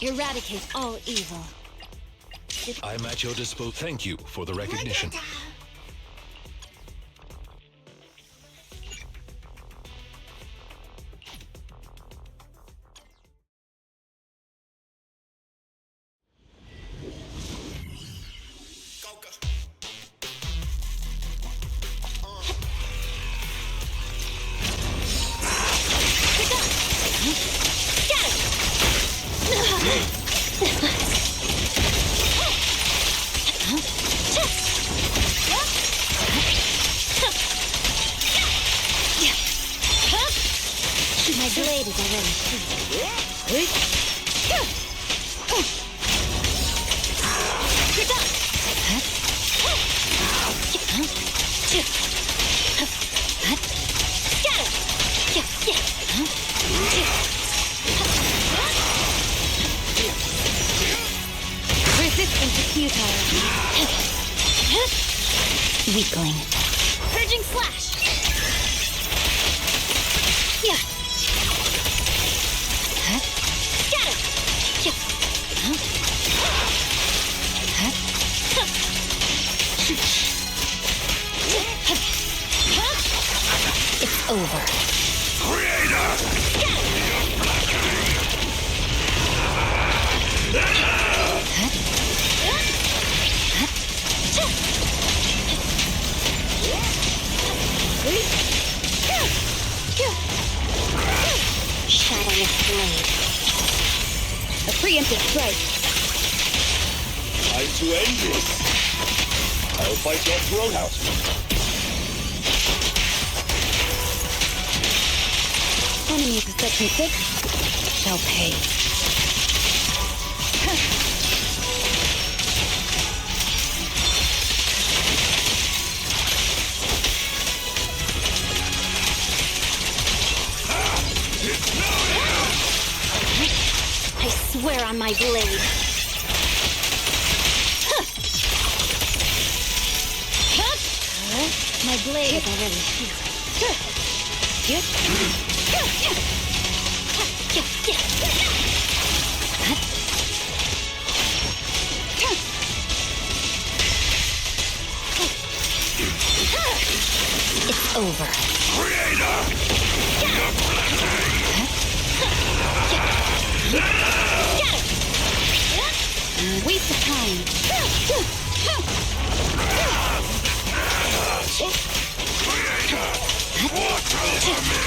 Eradicate all evil. I'm at your disposal. Thank you for the recognition. My blade is already Resistance is futile. Weakling. Purging slash. Yeah. Scatter. It's over. Creator! Shadowless blade. A preemptive strike. Time to end this. I'll fight your throat out. Enemies of section 6 shall pay. I swear on my blade. My blade is already shielded. It's over. Creator! Your blessing! Waste of time. Creator! Watch over me!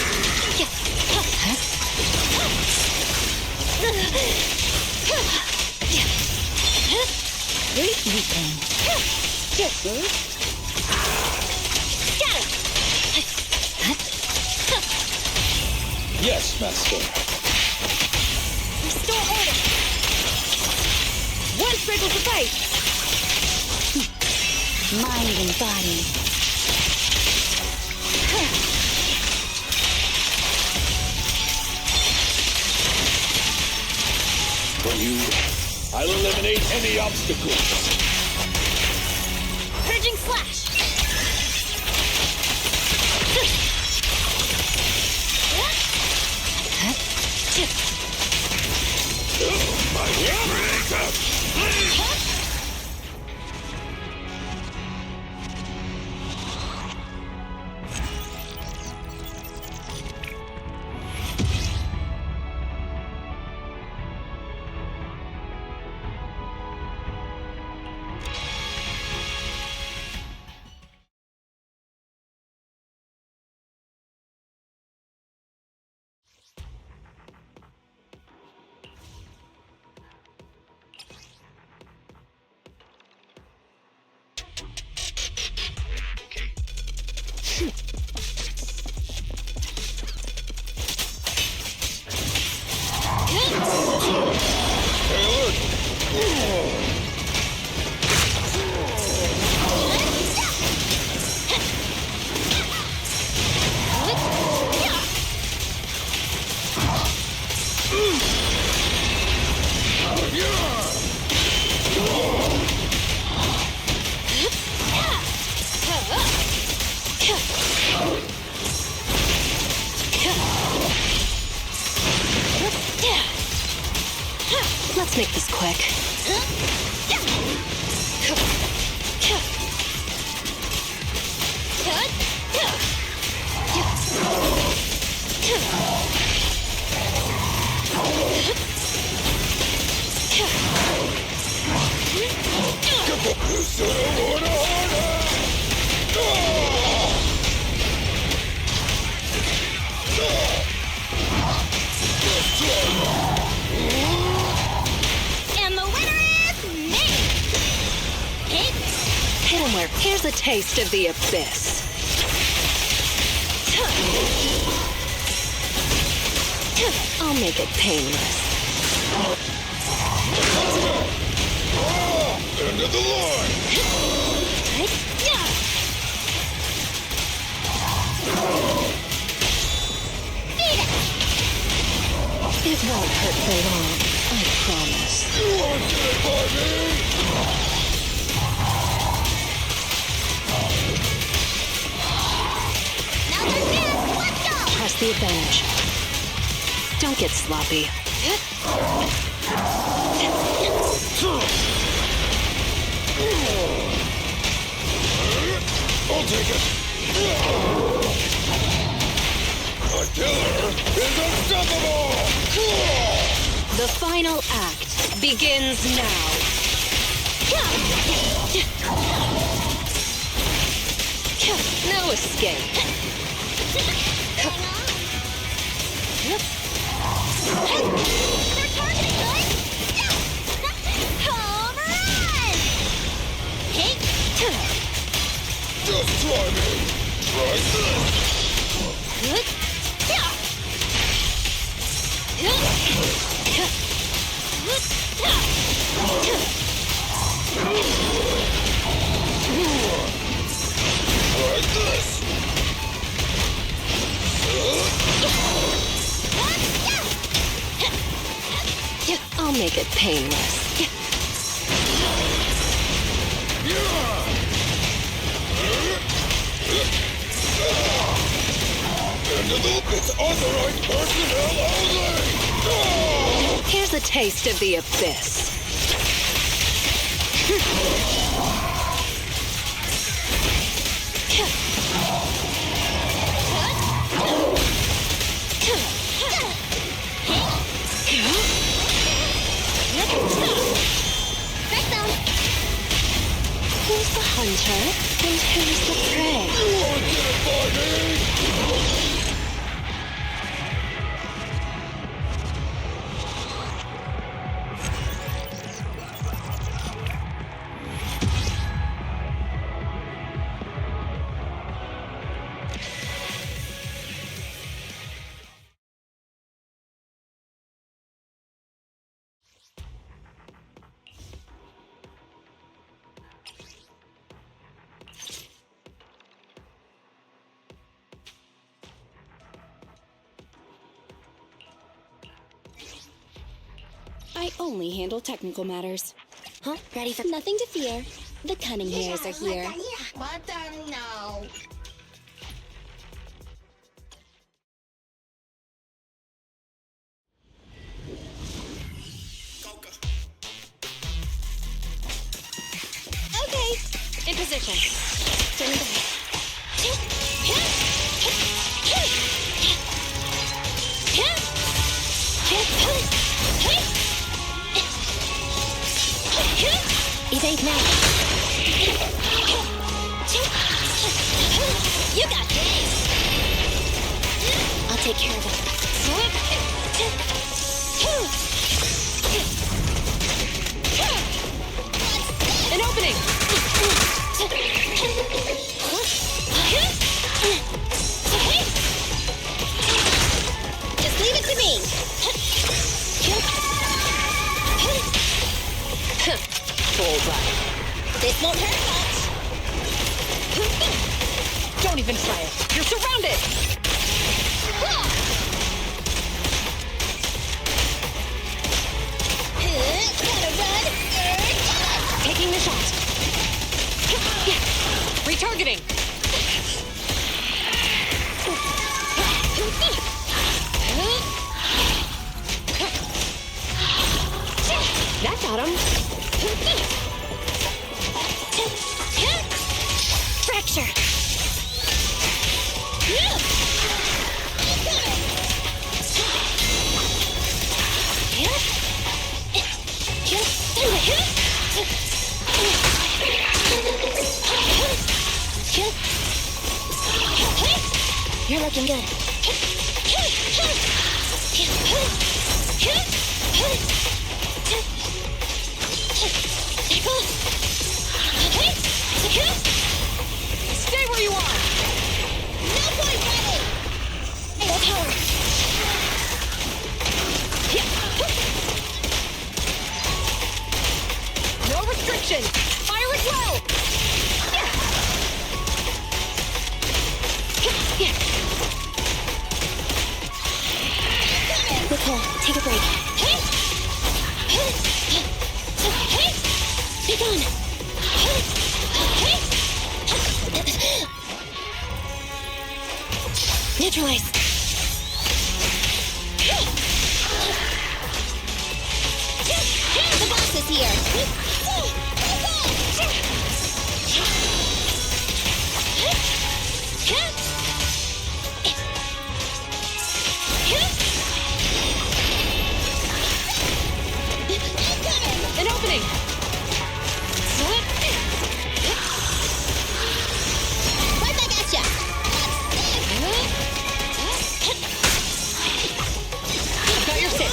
Weakling. Yes, Master. Restore order. One strike will suffice. Mind and body. For you, I'll eliminate any obstacles. Purging slash. My creator! Let's make this quick. And the winner is me! Hit him where. Here's a taste of the abyss. I'll make it painless. End of the line! It won't hurt for long, I promise. You won't get it by me! Now they're here! Let's go! Press the advantage. Don't get sloppy. I'll take it! The killer is unstoppable! The final act begins now. No escape. They're targeting us! Home run! Hey! Just try me! Try this! Try this! I'll make it painless. It's authorized personnel only! Here's a taste of the abyss. Who's the hunter and who's the prey? You won't get it by me! I only handle technical matters. Huh? Ready for nothing to fear. The cunning hairs are here. What now? Okay. In position. Turn back. Evade now. You got this. I'll take care of it. An opening! Just leave it to me. Bullseye. This won't hurt much. Don't even try it. You're surrounded! Gotta run. Taking the shot. Retargeting. Got him. Fracture. You're looking good. Stay where you are! No point ready! No power! No restriction! Fire at will! Nicole, take a break. Be gone! Neutralize! The boss is here! An opening! Right back at ya! I've got your six.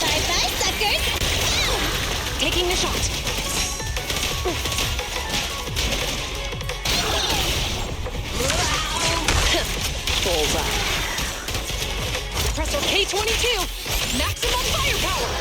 Bye-bye, suckers! Taking the shot. Bullseye. Suppressor K-22! Maximum firepower!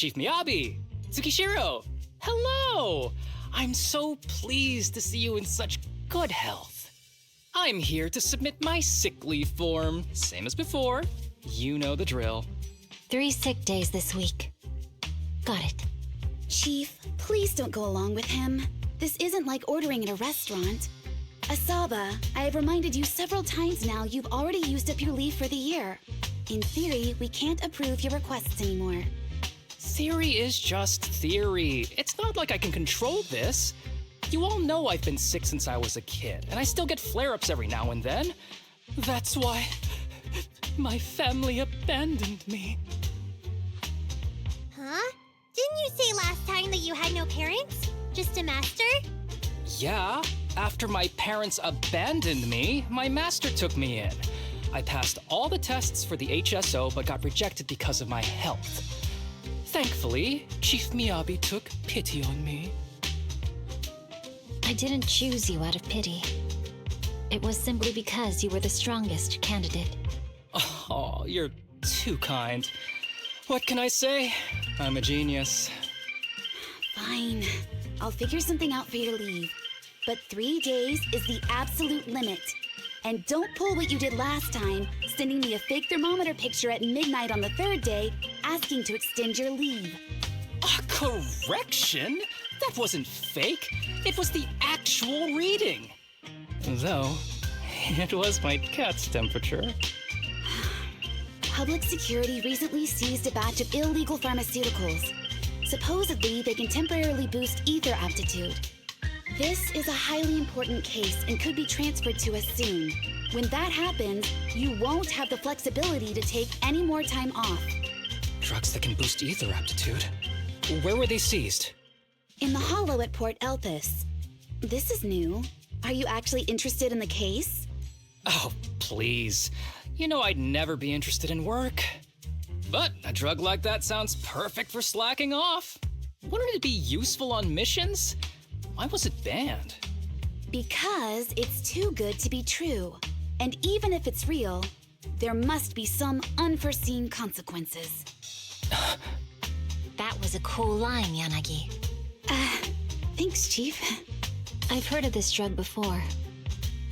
Chief Miyabi! Tsukishiro! Hello! I'm so pleased to see you in such good health. I'm here to submit my sick leave form. Same as before. You know the drill. 3 sick days this week. Got it. Chief, please don't go along with him. This isn't like ordering at a restaurant. Asaba, I have reminded you several times now you've already used up your leave for the year. In theory, we can't approve your requests anymore. Theory is just theory. It's not like I can control this. You all know I've been sick since I was a kid, and I still get flare-ups every now and then. That's why my family abandoned me. Huh? Didn't you say last time that you had no parents? Just a master? Yeah, after my parents abandoned me, my master took me in. I passed all the tests for the HSO but got rejected because of my health. Thankfully, Chief Miyabi took pity on me. I didn't choose you out of pity. It was simply because you were the strongest candidate. Oh, you're too kind. What can I say? I'm a genius. Fine. I'll figure something out for your leave. But 3 days is the absolute limit. And don't pull what you did last time, sending me a fake thermometer picture at midnight on the 3rd day, asking to extend your leave. A correction? That wasn't fake. It was the actual reading. Though, it was my cat's temperature. Public security recently seized a batch of illegal pharmaceuticals. Supposedly, they can temporarily boost ether aptitude. This is a highly important case and could be transferred to us soon. When that happens, you won't have the flexibility to take any more time off. Drugs that can boost ether aptitude? Where were they seized? In the hollow at Port Elpis. This is new. Are you actually interested in the case? Oh, please. You know I'd never be interested in work. But a drug like that sounds perfect for slacking off. Wouldn't it be useful on missions? Why was it banned? Because it's too good to be true. And even if it's real, there must be some unforeseen consequences. That was a cool line, Yanagi. Thanks, Chief. I've heard of this drug before,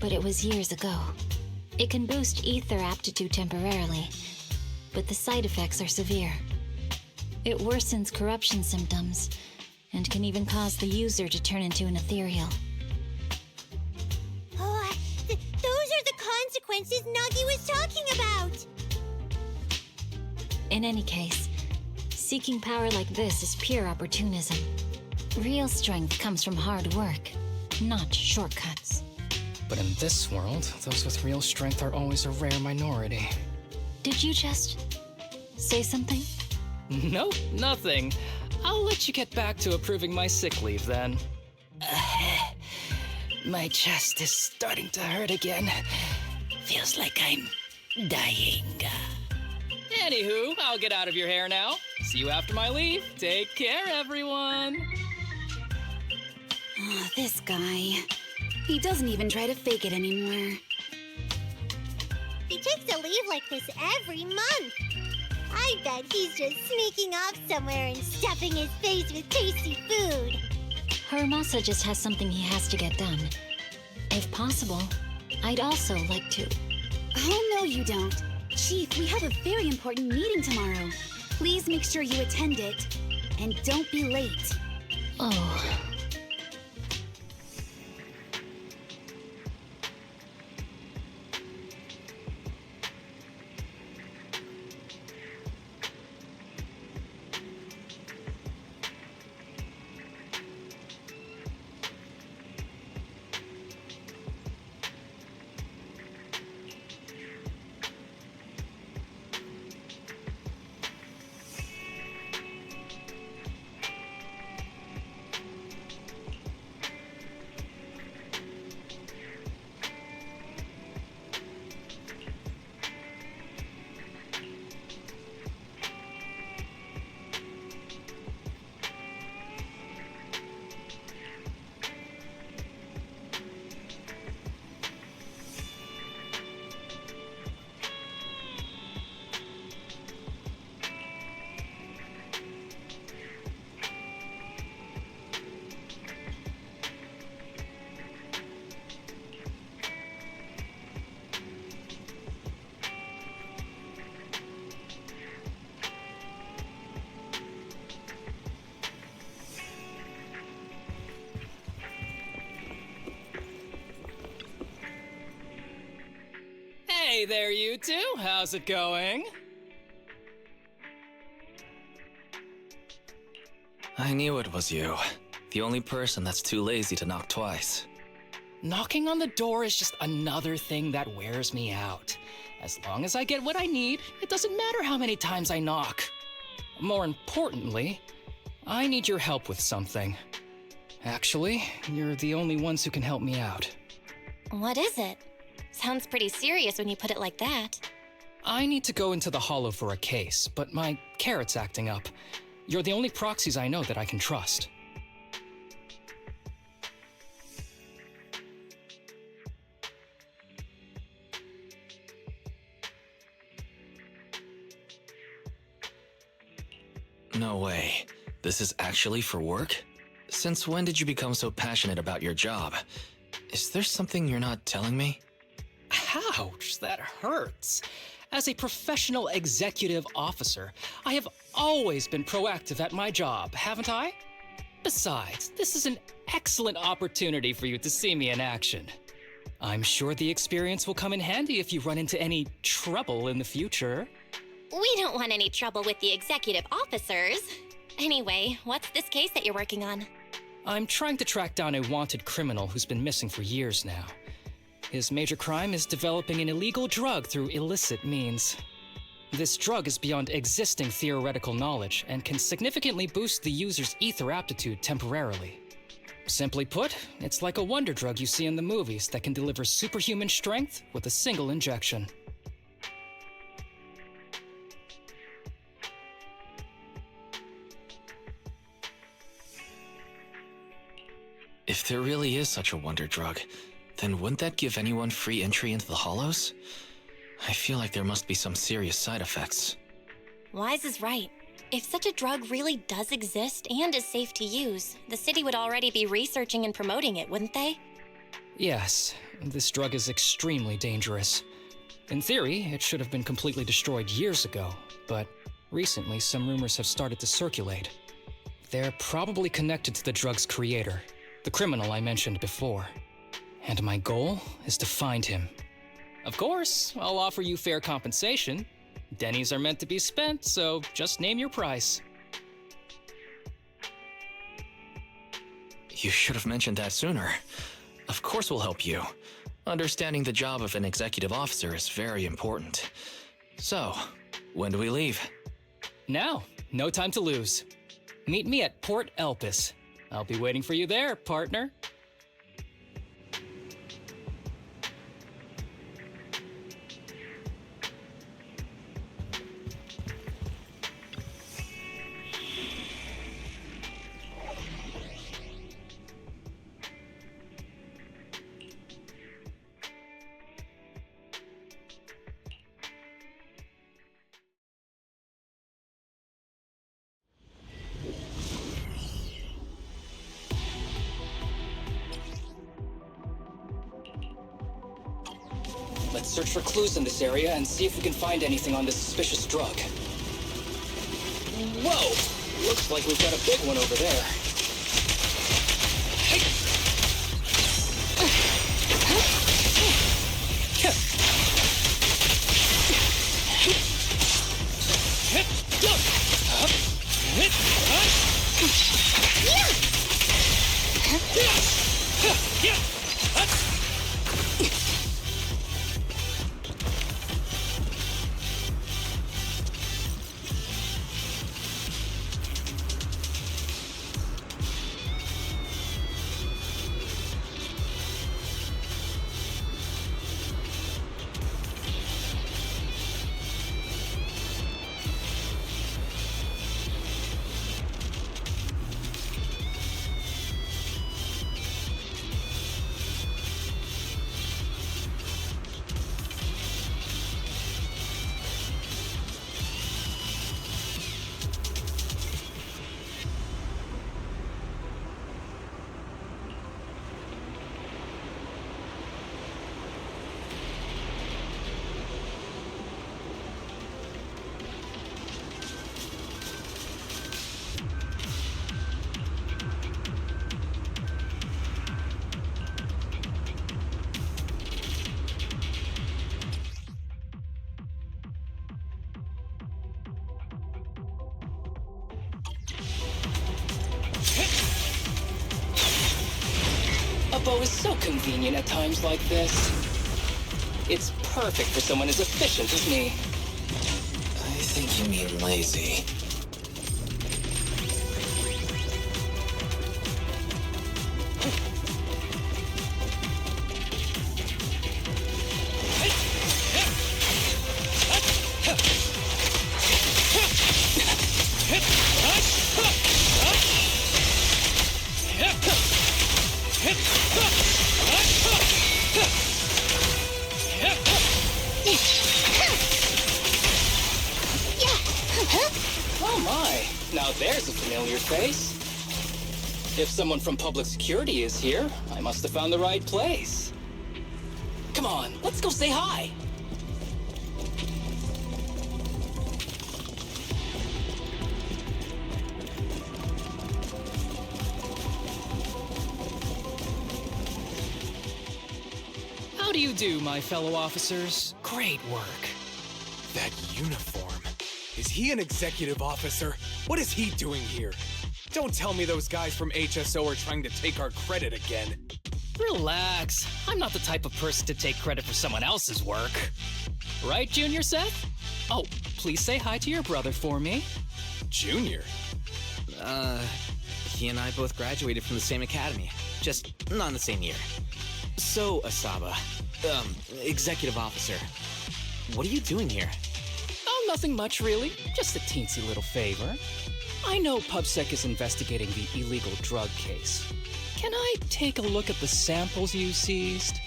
but it was years ago. It can boost ether aptitude temporarily, but the side effects are severe. It worsens corruption symptoms, and can even cause the user to turn into an ethereal. Oh, those are the consequences Nagi was talking about! In any case, seeking power like this is pure opportunism. Real strength comes from hard work, not shortcuts. But in this world, those with real strength are always a rare minority. Did you just say something? Nope, nothing. I'll let you get back to approving my sick leave then. My chest is starting to hurt again. Feels like I'm dying. Anywho, I'll get out of your hair now. See you after my leave. Take care, everyone. Oh, this guy. He doesn't even try to fake it anymore. He takes a leave like this every month. I bet he's just sneaking off somewhere and stuffing his face with tasty food. Hermosa just has something he has to get done. If possible, I'd also like to... Oh, no, you don't. Chief, we have a very important meeting tomorrow. Please make sure you attend it. And don't be late. Oh... Hey there, you two. How's it going? I knew it was you. The only person that's too lazy to knock twice. Knocking on the door is just another thing that wears me out. As long as I get what I need, it doesn't matter how many times I knock. More importantly, I need your help with something. Actually, you're the only ones who can help me out. What is it? Sounds pretty serious when you put it like that. I need to go into the Hollow for a case, but my carrot's acting up. You're the only proxies I know that I can trust. No way. This is actually for work? Since when did you become so passionate about your job? Is there something you're not telling me? Ouch, that hurts. As a professional executive officer, I have always been proactive at my job, haven't I? Besides, this is an excellent opportunity for you to see me in action. I'm sure the experience will come in handy if you run into any trouble in the future. We don't want any trouble with the executive officers. Anyway, what's this case that you're working on? I'm trying to track down a wanted criminal who's been missing for years now. His major crime is developing an illegal drug through illicit means. This drug is beyond existing theoretical knowledge and can significantly boost the user's ether aptitude temporarily. Simply put, it's like a wonder drug you see in the movies that can deliver superhuman strength with a single injection. If there really is such a wonder drug, then wouldn't that give anyone free entry into the Hollows? I feel like there must be some serious side effects. Wise is right. If such a drug really does exist and is safe to use, the city would already be researching and promoting it, wouldn't they? Yes, this drug is extremely dangerous. In theory, it should have been completely destroyed years ago, but recently some rumors have started to circulate. They're probably connected to the drug's creator, the criminal I mentioned before. And my goal is to find him. Of course, I'll offer you fair compensation. Dennies are meant to be spent, so just name your price. You should have mentioned that sooner. Of course we'll help you. Understanding the job of an executive officer is very important. So, when do we leave? Now, no time to lose. Meet me at Port Elpis. I'll be waiting for you there, partner. Let's search for clues in this area and see if we can find anything on this suspicious drug. Whoa! Looks like we've got a big one over there. Suppo is so convenient at times like this. It's perfect for someone as efficient as me. I think you mean lazy. Oh my, now there's a familiar face. If someone from public security is here, I must have found the right place. Come on, let's go say hi. How do you do, my fellow officers? Great work. That uniform. Is he an executive officer? What is he doing here? Don't tell me those guys from HSO are trying to take our credit again. Relax. I'm not the type of person to take credit for someone else's work. Right, Junior Seth? Oh, please say hi to your brother for me. Junior? He and I both graduated from the same academy. Just not in the same year. So, Asaba, executive officer, what are you doing here? Oh, nothing much, really. Just a teensy little favor. I know PubSec is investigating the illegal drug case. Can I take a look at the samples you seized?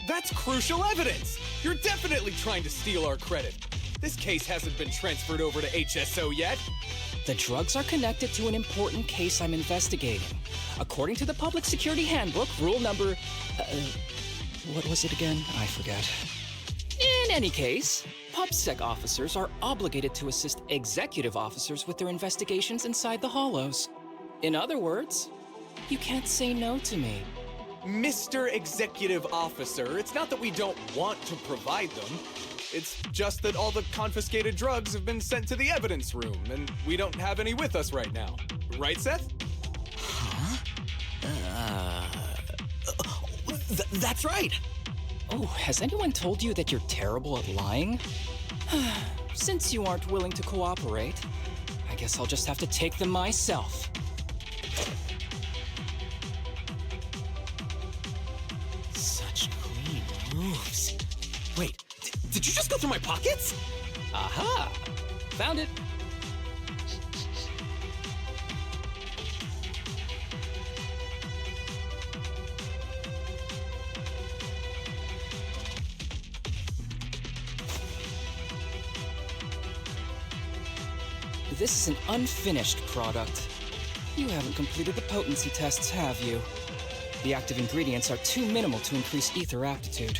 That's crucial evidence! You're definitely trying to steal our credit. This case hasn't been transferred over to HSO yet. The drugs are connected to an important case I'm investigating. According to the Public Security Handbook, rule number... what was it again? I forget. In any case, PubSec officers are obligated to assist executive officers with their investigations inside the Hollows. In other words, you can't say no to me. Mr. Executive Officer, it's not that we don't want to provide them. It's just that all the confiscated drugs have been sent to the evidence room, and we don't have any with us right now. Right, Seth? Huh? That's right! Oh, has anyone told you that you're terrible at lying? Since you aren't willing to cooperate, I guess I'll just have to take them myself. Such clean moves. Wait, did you just go through my pockets? Aha! Found it! This is an unfinished product. You haven't completed the potency tests, have you? The active ingredients are too minimal to increase ether aptitude.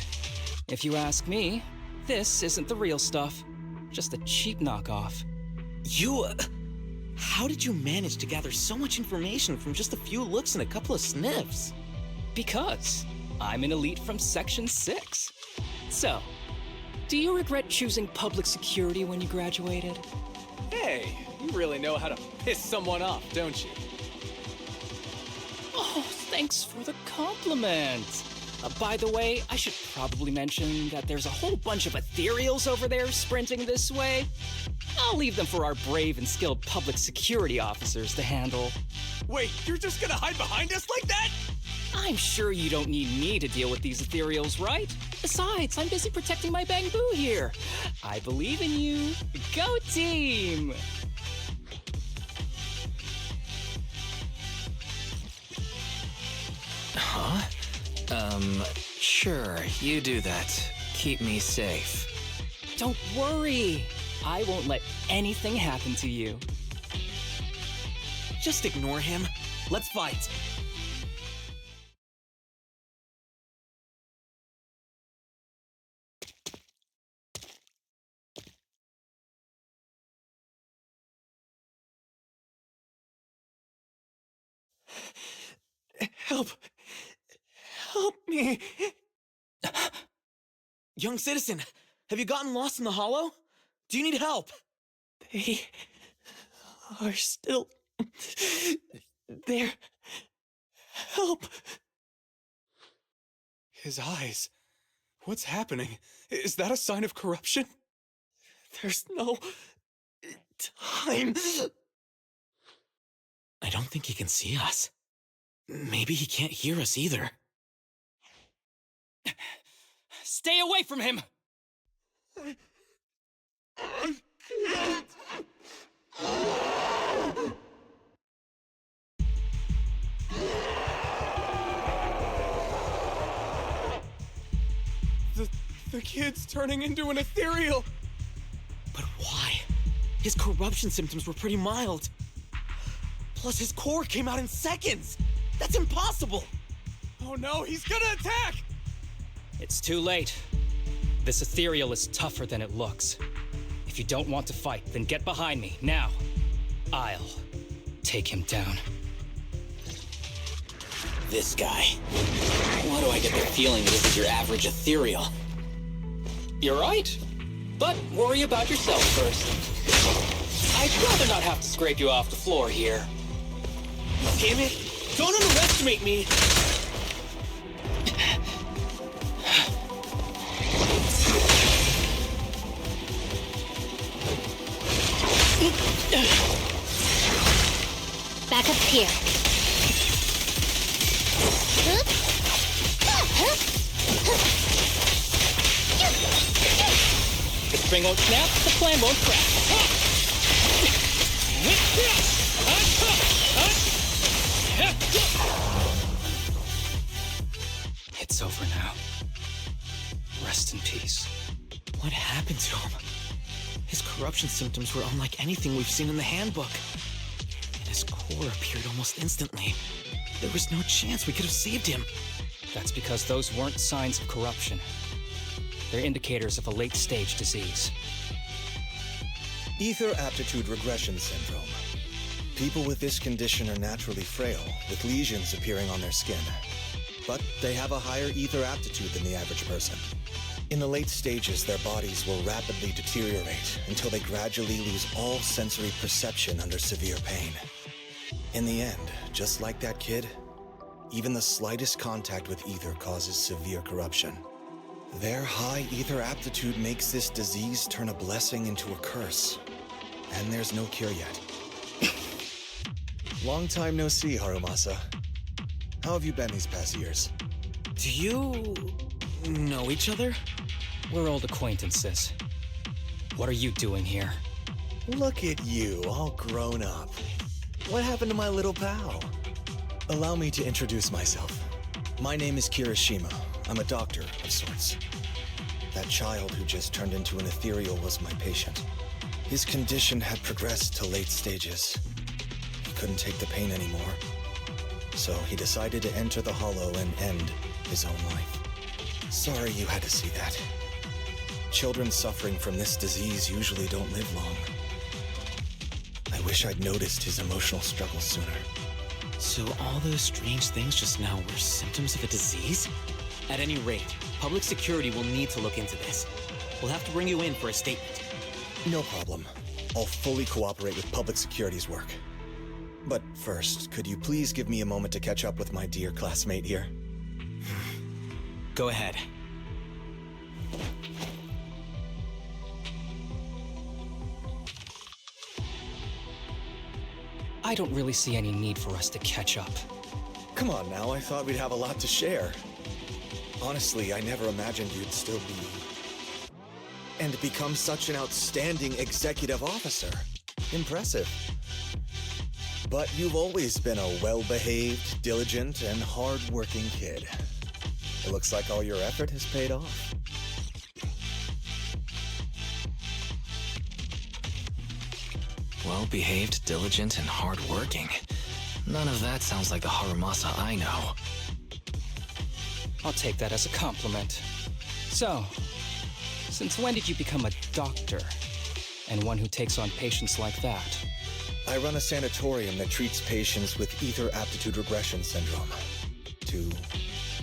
If you ask me, this isn't the real stuff. Just a cheap knockoff. How did you manage to gather so much information from just a few looks and a couple of sniffs? Because I'm an elite from Section 6. So, do you regret choosing public security when you graduated? Hey, you really know how to piss someone off, don't you? Oh, thanks for the compliment. By the way, I should probably mention that there's a whole bunch of Ethereals over there sprinting this way. I'll leave them for our brave and skilled public security officers to handle. Wait, you're just gonna hide behind us like that? I'm sure you don't need me to deal with these Ethereals, right? Besides, I'm busy protecting my bamboo here. I believe in you. Go team! Huh? Sure, you do that. Keep me safe. Don't worry. I won't let anything happen to you. Just ignore him. Let's fight. Help! Help me! Young citizen, have you gotten lost in the hollow? Do you need help? They are still there. Help! His eyes. What's happening? Is that a sign of corruption? There's no time. I don't think he can see us. Maybe he can't hear us either. Stay away from him! I can't. The kid's turning into an ethereal! But why? His corruption symptoms were pretty mild. Plus, his core came out in seconds! That's impossible! Oh no, he's gonna attack! It's too late. This ethereal is tougher than it looks. If you don't want to fight, then get behind me, now. I'll take him down. This guy. Why do I get the feeling this is your average ethereal? You're right. But worry about yourself first. I'd rather not have to scrape you off the floor here. Damn it! Don't underestimate me! Back up here. The spring won't snap, the plan won't crack. It's over now. Rest in peace. What happened to him? His corruption symptoms were unlike anything we've seen in the handbook. And his core appeared almost instantly. There was no chance we could have saved him. That's because those weren't signs of corruption. They're indicators of a late-stage disease. Ether aptitude regression syndrome. People with this condition are naturally frail, with lesions appearing on their skin. But they have a higher ether aptitude than the average person. In the late stages, their bodies will rapidly deteriorate until they gradually lose all sensory perception under severe pain. In the end, just like that kid, even the slightest contact with ether causes severe corruption. Their high ether aptitude makes this disease turn a blessing into a curse. And there's no cure yet. Long time no see, Harumasa. How have you been these past years? Do you know each other? We're old acquaintances. What are you doing here? Look at you, all grown up. What happened to my little pal? Allow me to introduce myself. My name is Kirishima. I'm a doctor of sorts. That child who just turned into an ethereal was my patient. His condition had progressed to late stages. He couldn't take the pain anymore. So he decided to enter the Hollow and end his own life. Sorry you had to see that. Children suffering from this disease usually don't live long. I wish I'd noticed his emotional struggles sooner. So all those strange things just now were symptoms of a disease? At any rate, public security will need to look into this. We'll have to bring you in for a statement. No problem. I'll fully cooperate with public security's work. But first, could you please give me a moment to catch up with my dear classmate here? Go ahead. I don't really see any need for us to catch up. Come on now, I thought we'd have a lot to share. Honestly, I never imagined you'd still be... and become such an outstanding executive officer. Impressive. But you've always been a well-behaved, diligent, and hard-working kid. It looks like all your effort has paid off. Well-behaved, diligent, and hard-working. None of that sounds like the Harumasa I know. I'll take that as a compliment. So, since when did you become a doctor? And one who takes on patients like that? I run a sanatorium that treats patients with ether aptitude regression syndrome. To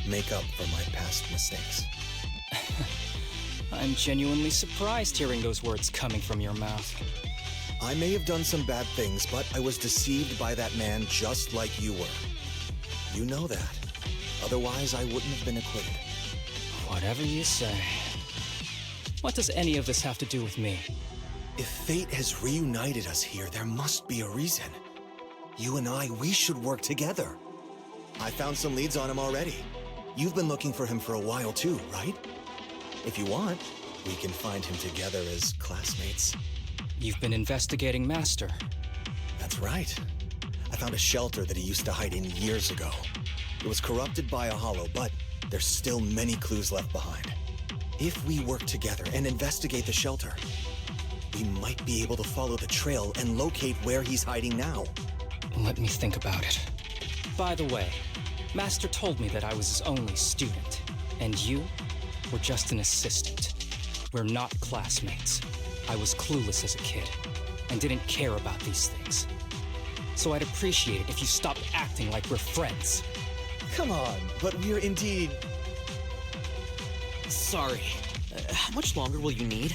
make up for my past mistakes. I'm genuinely surprised hearing those words coming from your mouth. I may have done some bad things, but I was deceived by that man just like you were. You know that. Otherwise, I wouldn't have been acquitted. Whatever you say. What does any of this have to do with me? If fate has reunited us here, there must be a reason. You and I, we should work together. I found some leads on him already. You've been looking for him for a while too, right? If you want, we can find him together as classmates. You've been investigating Master. That's right. I found a shelter that he used to hide in years ago. It was corrupted by a hollow, but there's still many clues left behind. If we work together and investigate the shelter, we might be able to follow the trail and locate where he's hiding now. Let me think about it. By the way, Master told me that I was his only student, and you were just an assistant. We're not classmates. I was clueless as a kid, and didn't care about these things. So I'd appreciate it if you stopped acting like we're friends. Come on, but we're indeed... Sorry. How much longer will you need?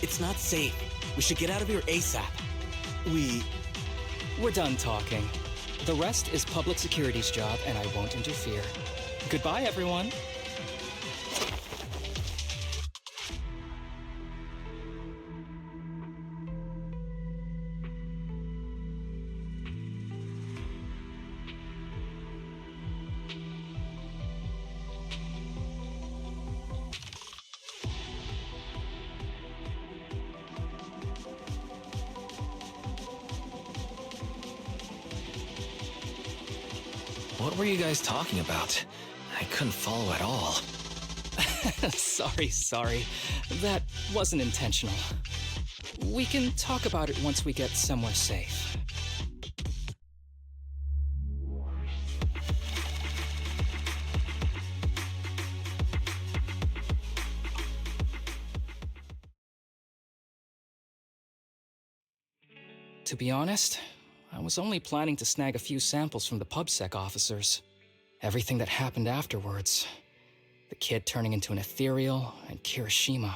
It's not safe. We should get out of here ASAP. We're done talking. The rest is public security's job, and I won't interfere. Goodbye, everyone. What were you guys talking about? I couldn't follow at all. Sorry. That wasn't intentional. We can talk about it once we get somewhere safe. To be honest, I was only planning to snag a few samples from the PubSec officers. Everything that happened afterwards. The kid turning into an Ethereal and Kirishima.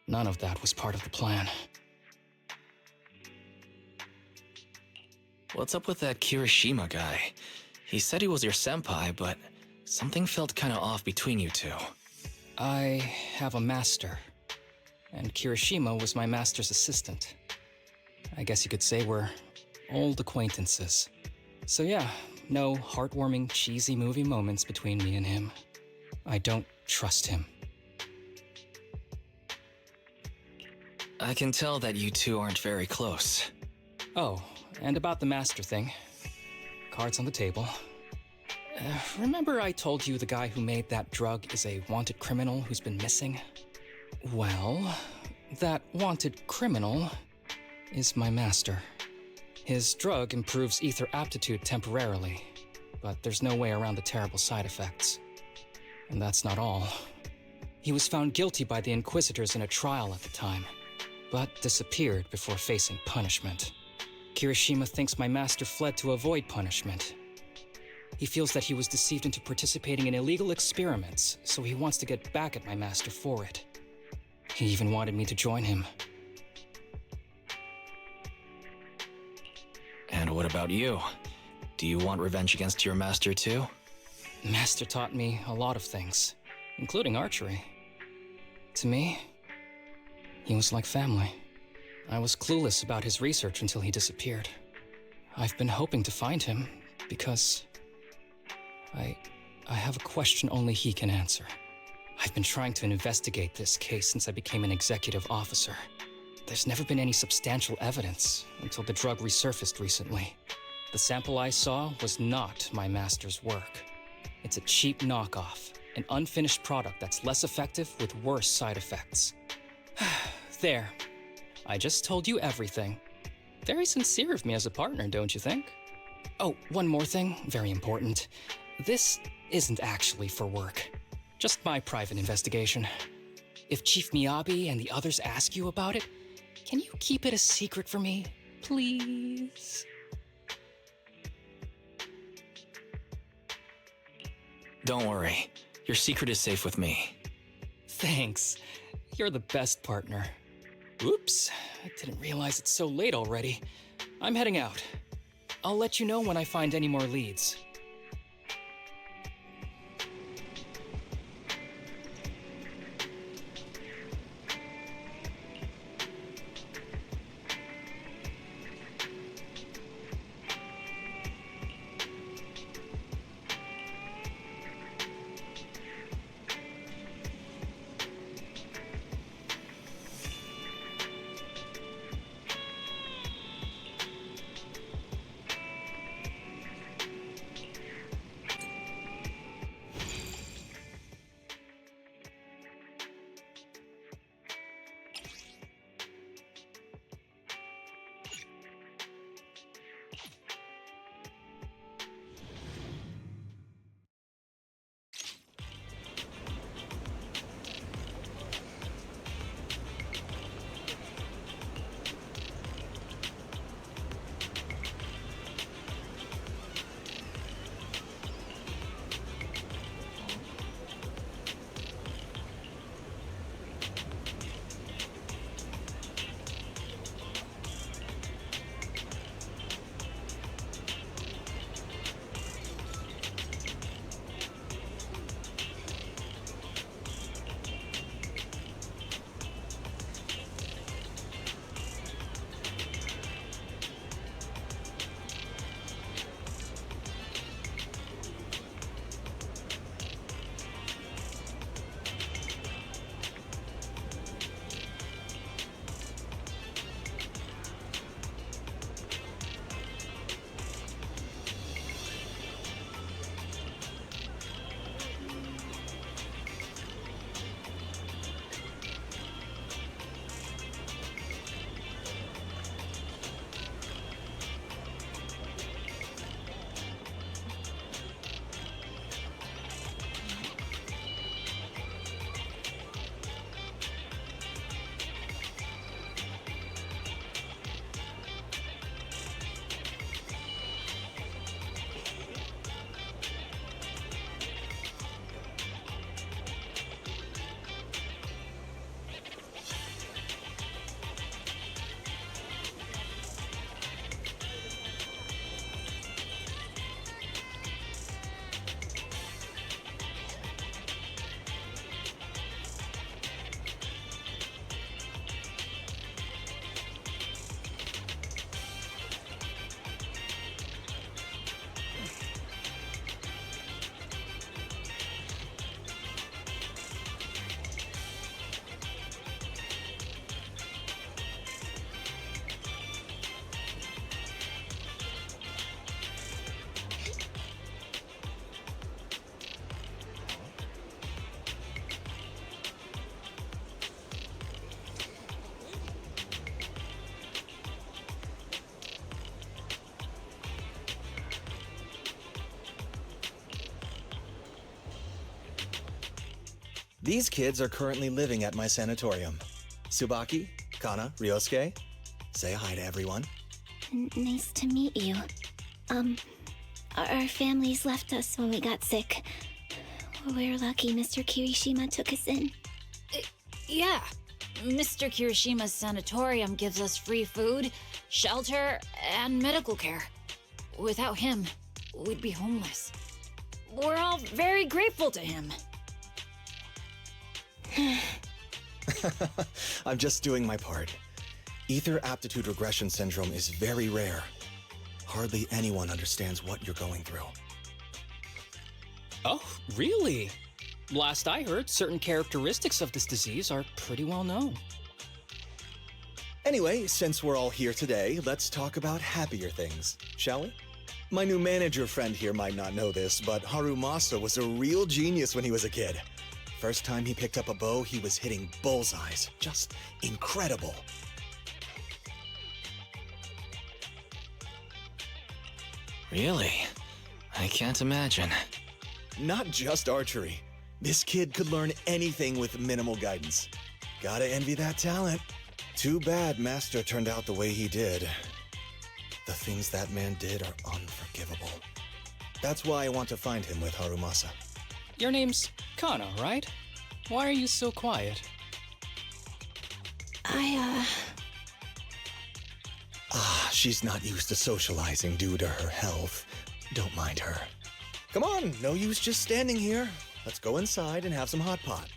None of that was part of the plan. What's up with that Kirishima guy? He said he was your senpai, but something felt kinda off between you two. I have a master, and Kirishima was my master's assistant. I guess you could say we're old acquaintances. So yeah, no heartwarming, cheesy movie moments between me and him. I don't trust him. I can tell that you two aren't very close. Oh, and about the master thing. Cards on the table. Remember I told you the guy who made that drug is a wanted criminal who's been missing? Well, that wanted criminal is my master. His drug improves ether aptitude temporarily, but there's no way around the terrible side effects. And that's not all. He was found guilty by the Inquisitors in a trial at the time, but disappeared before facing punishment. Kirishima thinks my master fled to avoid punishment. He feels that he was deceived into participating in illegal experiments, so he wants to get back at my master for it. He even wanted me to join him. And what about you? Do you want revenge against your master too? Master taught me a lot of things, including archery. To me, he was like family. I was clueless about his research until he disappeared. I've been hoping to find him because I have a question only he can answer. I've been trying to investigate this case since I became an executive officer. There's never been any substantial evidence until the drug resurfaced recently. The sample I saw was not my master's work. It's a cheap knockoff, an unfinished product that's less effective with worse side effects. There. I just told you everything. Very sincere of me as a partner, don't you think? Oh, one more thing, very important. This isn't actually for work. Just my private investigation. If Chief Miyabi and the others ask you about it, can you keep it a secret for me, please? Don't worry. Your secret is safe with me. Thanks. You're the best partner. Oops, I didn't realize it's so late already. I'm heading out. I'll let you know when I find any more leads. These kids are currently living at my sanatorium. Tsubaki, Kana, Ryosuke, say hi to everyone. Nice to meet you. Our families left us when we got sick. We're lucky Mr. Kirishima took us in. Yeah. Mr. Kirishima's sanatorium gives us free food, shelter, and medical care. Without him, we'd be homeless. We're all very grateful to him. I'm just doing my part. Ether aptitude regression syndrome is very rare. Hardly anyone understands what you're going through. Oh, really? Last I heard, certain characteristics of this disease are pretty well known. Anyway, since we're all here today, let's talk about happier things, shall we? My new manager friend here might not know this, but Harumasa was a real genius when he was a kid. First time he picked up a bow, he was hitting bullseyes. Just incredible. Really? I can't imagine. Not just archery. This kid could learn anything with minimal guidance. Gotta envy that talent. Too bad Master turned out the way he did. The things that man did are unforgivable. That's why I want to find him with Harumasa. Your name's Kana, right? Why are you so quiet? She's not used to socializing due to her health. Don't mind her. Come on, no use just standing here. Let's go inside and have some hot pot.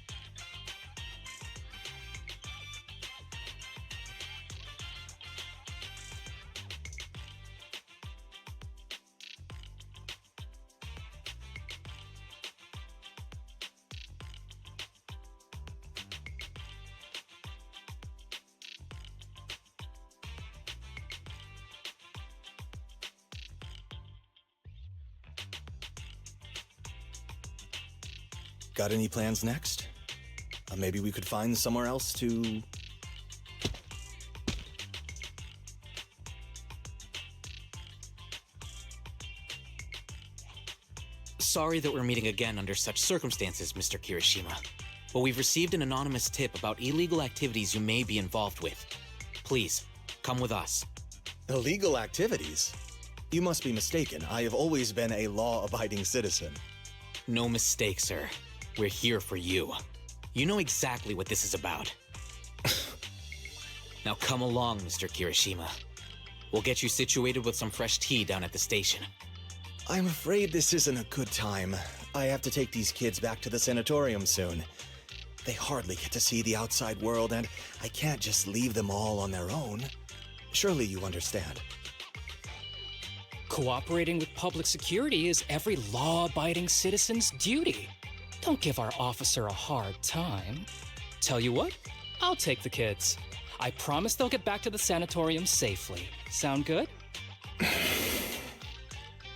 Got any plans next? Maybe we could find somewhere else to... Sorry that we're meeting again under such circumstances, Mr. Kirishima. But we've received an anonymous tip about illegal activities you may be involved with. Please, come with us. Illegal activities? You must be mistaken. I have always been a law-abiding citizen. No mistake, sir. We're here for you. You know exactly what this is about. Now come along, Mr. Kirishima. We'll get you situated with some fresh tea down at the station. I'm afraid this isn't a good time. I have to take these kids back to the sanatorium soon. They hardly get to see the outside world, and I can't just leave them all on their own. Surely you understand. Cooperating with public security is every law-abiding citizen's duty. Don't give our officer a hard time. Tell you what, I'll take the kids. I promise they'll get back to the sanatorium safely. Sound good?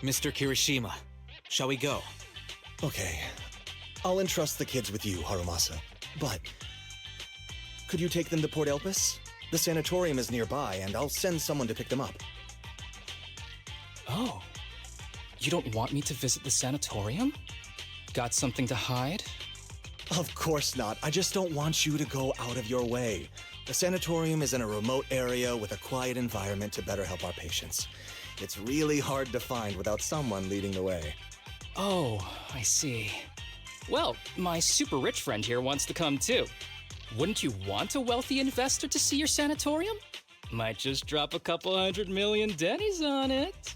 Mr. Kirishima, shall we go? Okay. I'll entrust the kids with you, Harumasa. But could you take them to Port Elpis? The sanatorium is nearby, and I'll send someone to pick them up. Oh. You don't want me to visit the sanatorium? Got something to hide? Of course not. I just don't want you to go out of your way. The sanatorium is in a remote area with a quiet environment to better help our patients. It's really hard to find without someone leading the way. Oh, I see. Well, my super rich friend here wants to come too. Wouldn't you want a wealthy investor to see your sanatorium? Might just drop a couple 100 million dennies on it.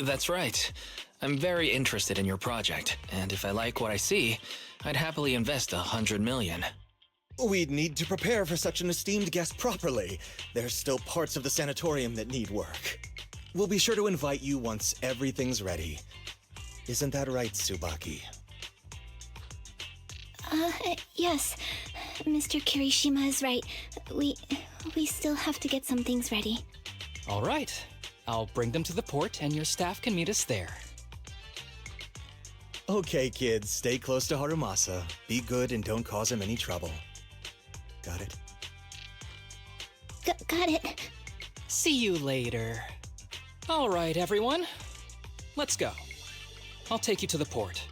That's right. I'm very interested in your project, and if I like what I see, I'd happily invest 100 million. We'd need to prepare for such an esteemed guest properly. There's still parts of the sanatorium that need work. We'll be sure to invite you once everything's ready. Isn't that right, Tsubaki? Yes. Mr. Kirishima is right. We still have to get some things ready. All right. I'll bring them to the port, and your staff can meet us there. Okay, kids, stay close to Harumasa. Be good and don't cause him any trouble. Got it? Got it. See you later. All right, everyone. Let's go. I'll take you to the port.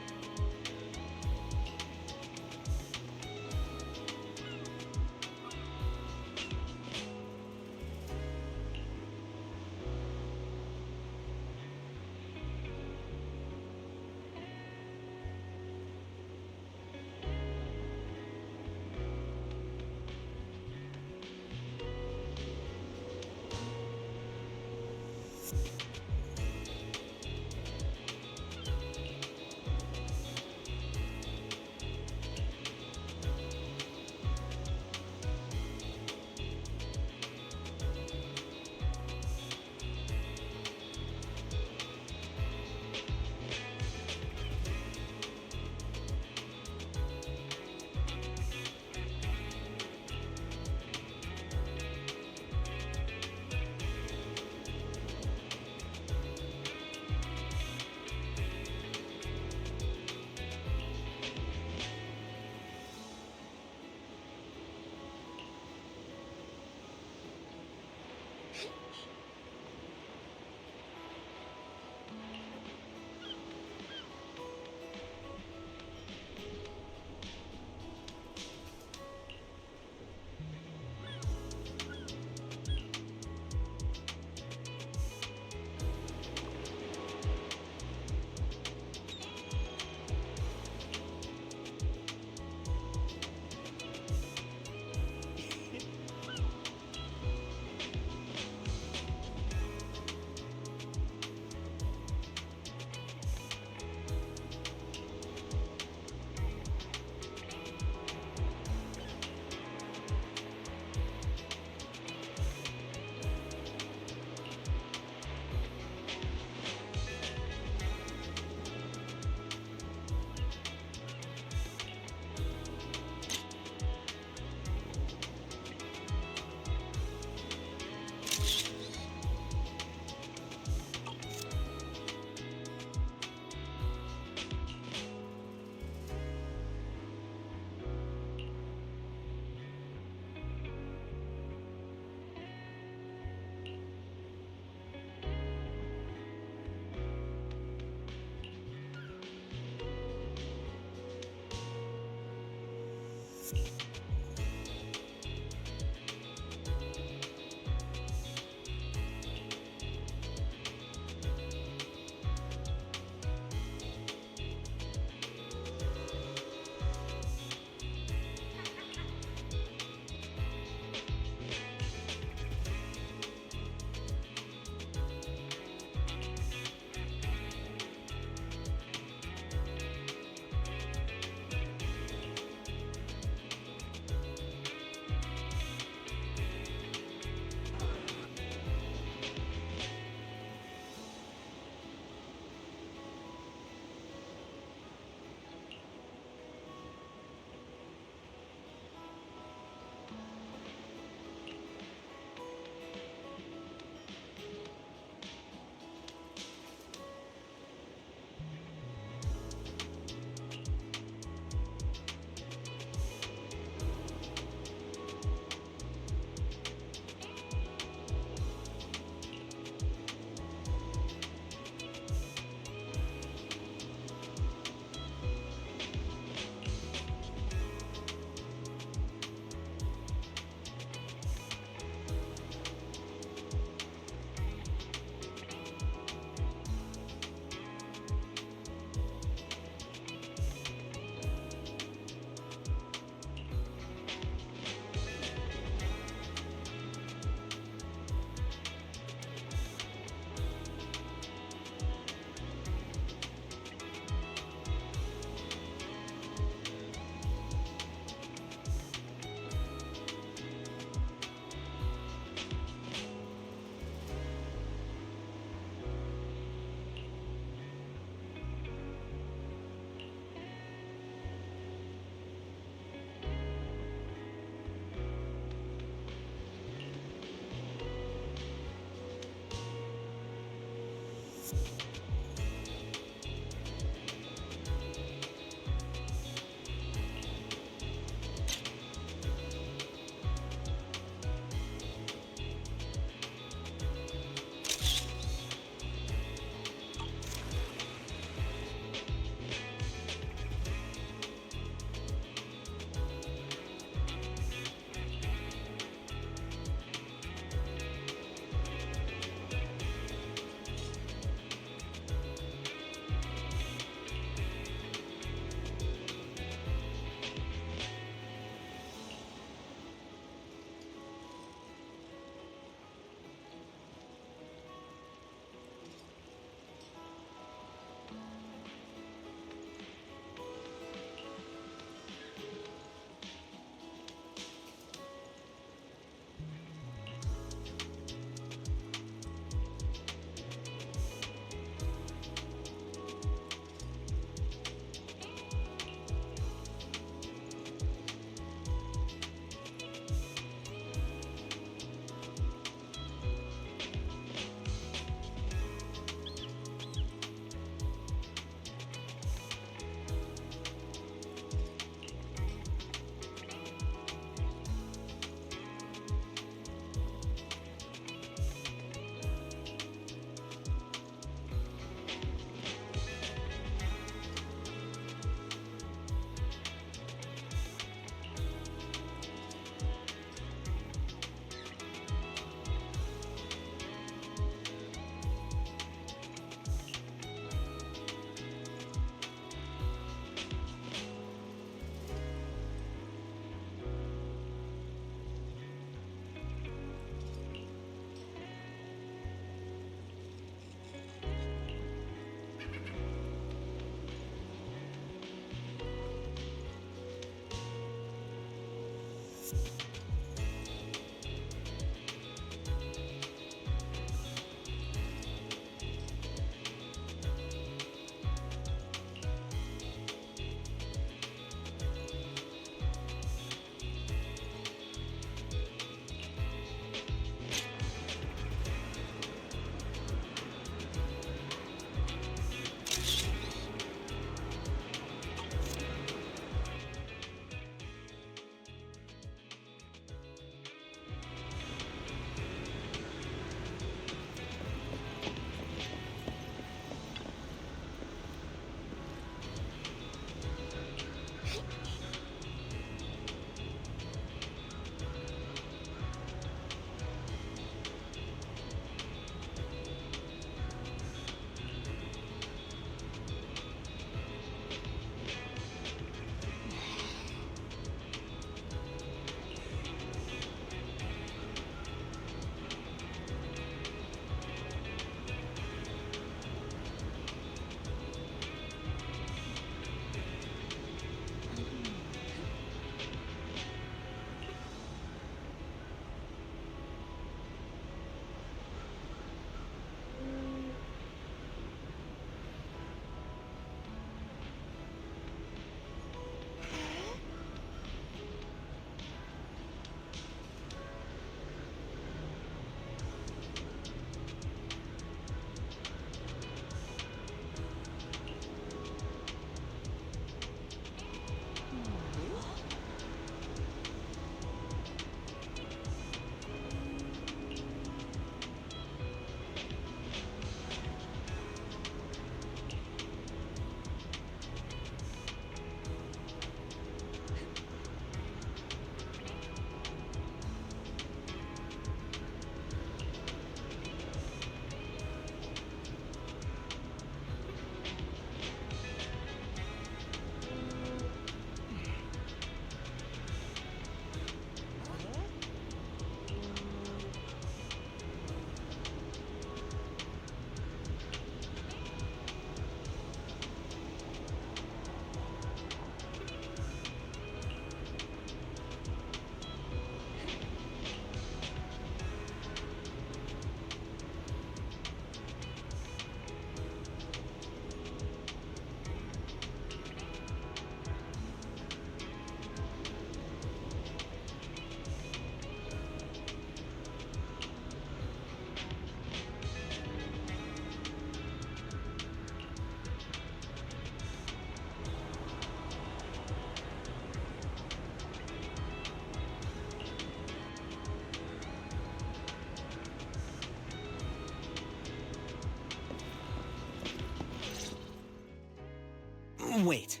Wait,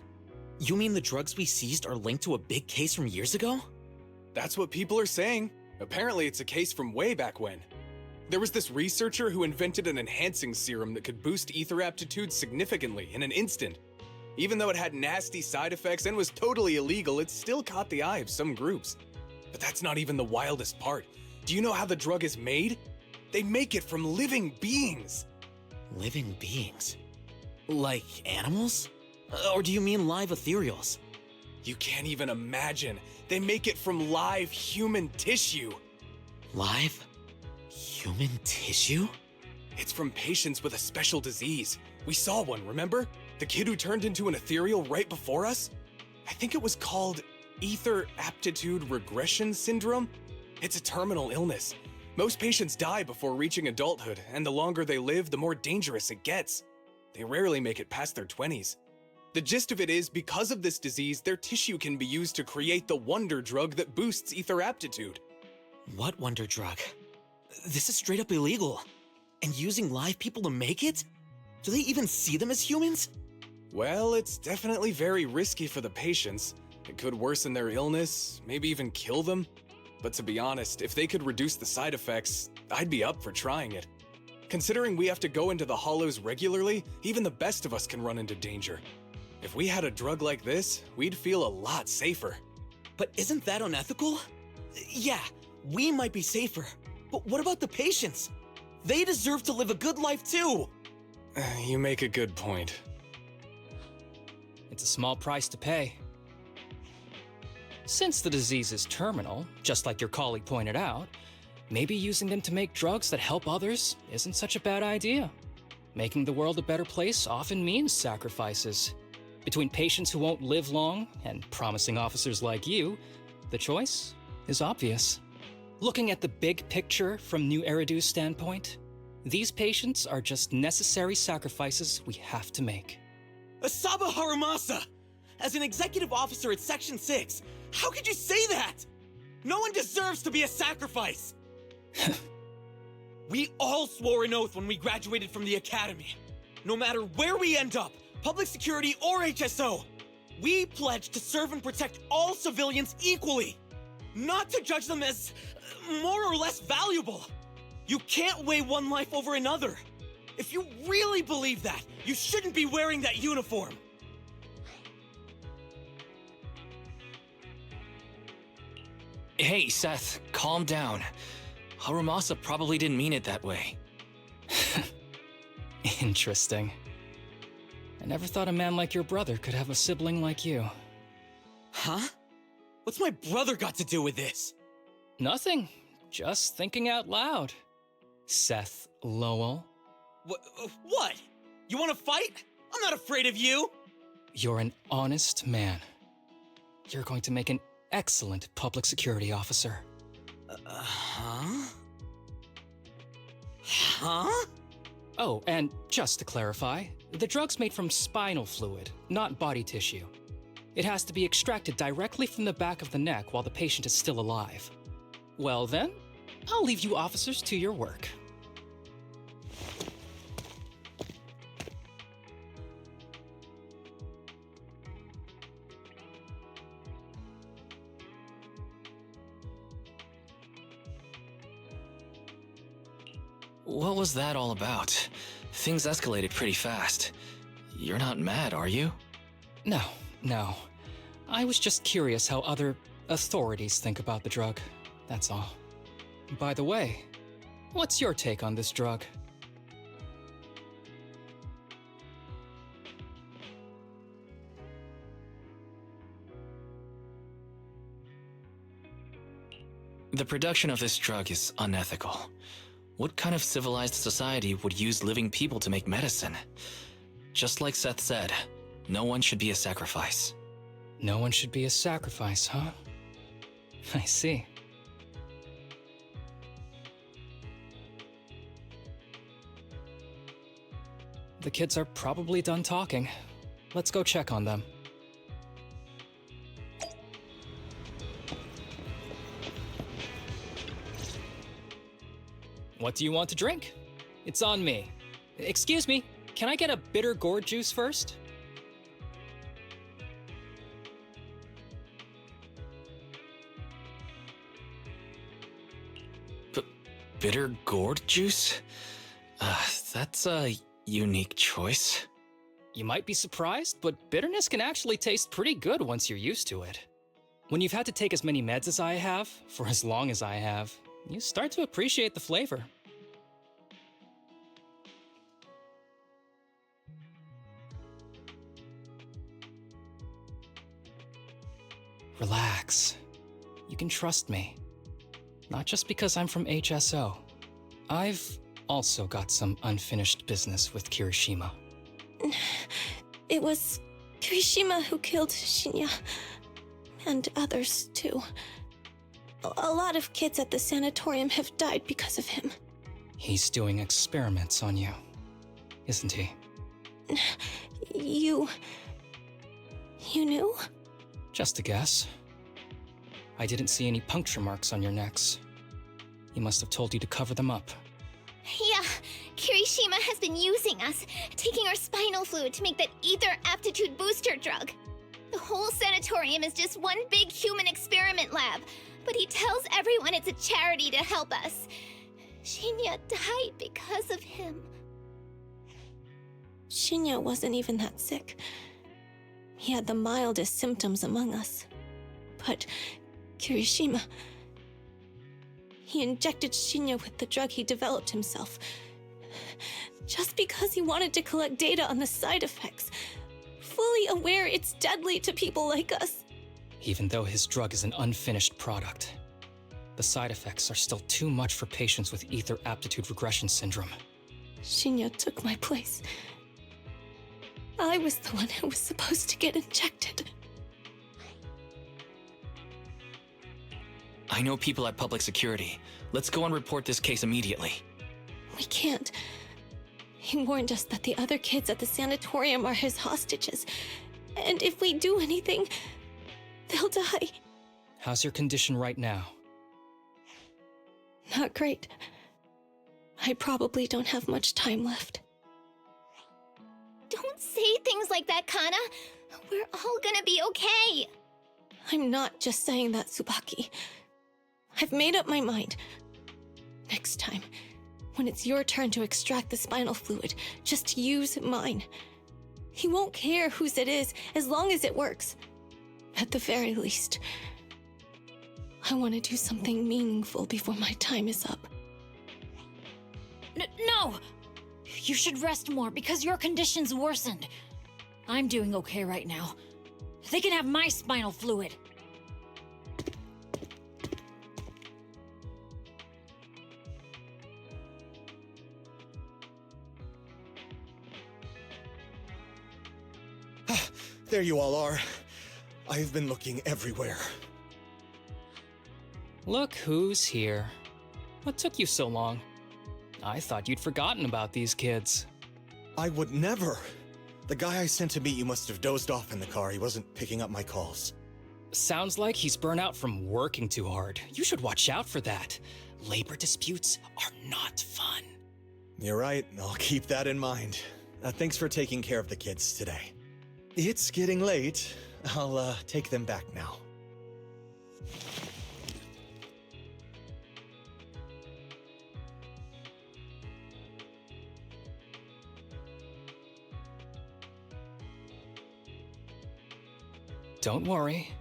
you mean the drugs we seized are linked to a big case from years ago? That's what people are saying. Apparently it's a case from way back when. There was this researcher who invented an enhancing serum that could boost ether aptitude significantly in an instant. Even though it had nasty side effects and was totally illegal, it still caught the eye of some groups. But that's not even the wildest part. Do you know how the drug is made? They make it from living beings. Living beings? Like animals? Or do you mean live ethereals? You can't even imagine. They make it from live human tissue. Live human tissue? It's from patients with a special disease. We saw one, remember? The kid who turned into an ethereal right before us? I think it was called ether aptitude regression syndrome. It's a terminal illness. Most patients die before reaching adulthood, and the longer they live, the more dangerous it gets. They rarely make it past their 20s. The gist of it is, because of this disease, their tissue can be used to create the wonder drug that boosts ether aptitude. What wonder drug? This is straight up illegal. And using live people to make it? Do they even see them as humans? Well, it's definitely very risky for the patients. It could worsen their illness, maybe even kill them. But to be honest, if they could reduce the side effects, I'd be up for trying it. Considering we have to go into the hollows regularly, even the best of us can run into danger. If we had a drug like this, we'd feel a lot safer. But isn't that unethical? Yeah, we might be safer, but what about the patients? They deserve to live a good life too! You make a good point. It's a small price to pay. Since the disease is terminal, just like your colleague pointed out, maybe using them to make drugs that help others isn't such a bad idea. Making the world a better place often means sacrifices. Between patients who won't live long and promising officers like you, the choice is obvious. Looking at the big picture from New Eridu's standpoint, these patients are just necessary sacrifices we have to make. Asaba Harumasa! As an executive officer at Section 6, how could you say that? No one deserves to be a sacrifice! We all swore an oath when we graduated from the academy. No matter where we end up, public security or HSO, we pledge to serve and protect all civilians equally, not to judge them as more or less valuable. You can't weigh one life over another. If you really believe that, you shouldn't be wearing that uniform. Hey, Seth, calm down. Harumasa probably didn't mean it that way. Interesting. I never thought a man like your brother could have a sibling like you. Huh? What's my brother got to do with this? Nothing. Just thinking out loud. Seth Lowell. What? You want to fight? I'm not afraid of you! You're an honest man. You're going to make an excellent public security officer. Huh? Huh? Oh, and just to clarify, the drug's made from spinal fluid, not body tissue. It has to be extracted directly from the back of the neck while the patient is still alive. Well then, I'll leave you officers to your work. What was that all about? Things escalated pretty fast. You're not mad, are you? No. I was just curious how other authorities think about the drug, that's all. By the way, what's your take on this drug? The production of this drug is unethical. What kind of civilized society would use living people to make medicine? Just like Seth said, no one should be a sacrifice. No one should be a sacrifice, huh? I see. The kids are probably done talking. Let's go check on them. What do you want to drink? It's on me. Excuse me, can I get a bitter gourd juice first? Bitter gourd juice? That's a unique choice. You might be surprised, but bitterness can actually taste pretty good once you're used to it. When you've had to take as many meds as I have, for as long as I have, you start to appreciate the flavor. Relax. You can trust me. Not just because I'm from HSO. I've also got some unfinished business with Kirishima. It was Kirishima who killed Shinya. And others, too. A lot of kids at the sanatorium have died because of him. He's doing experiments on you, isn't he? You knew? Just a guess. I didn't see any puncture marks on your necks. He must have told you to cover them up. Yeah, Kirishima has been using us, taking our spinal fluid to make that ether aptitude booster drug. The whole sanatorium is just one big human experiment lab, but he tells everyone it's a charity to help us. Shinya died because of him. Shinya wasn't even that sick. He had the mildest symptoms among us. But Kirishima... He injected Shinya with the drug he developed himself. Just because he wanted to collect data on the side effects. Fully aware it's deadly to people like us. Even though his drug is an unfinished product, the side effects are still too much for patients with ether aptitude regression syndrome. Shinya took my place. I was the one who was supposed to get injected. I know people at public security. Let's go and report this case immediately. We can't. He warned us that the other kids at the sanatorium are his hostages. And if we do anything, they'll die. How's your condition right now? Not great. I probably don't have much time left. Don't say things like that, Kana. We're all gonna be okay. I'm not just saying that, Tsubaki. I've made up my mind. Next time, when it's your turn to extract the spinal fluid, just use mine. He won't care whose it is, as long as it works. At the very least, I want to do something meaningful before my time is up. No! You should rest more because your condition's worsened. I'm doing okay right now. They can have my spinal fluid. There you all are. I've been looking everywhere. Look who's here. What took you so long? I thought you'd forgotten about these kids. I would never. The guy I sent to meet you must have dozed off in the car. He wasn't picking up my calls. Sounds like he's burnt out from working too hard. You should watch out for that. Labor disputes are not fun. You're right. I'll keep that in mind. Thanks for taking care of the kids today. It's getting late. I'll take them back now. Don't worry.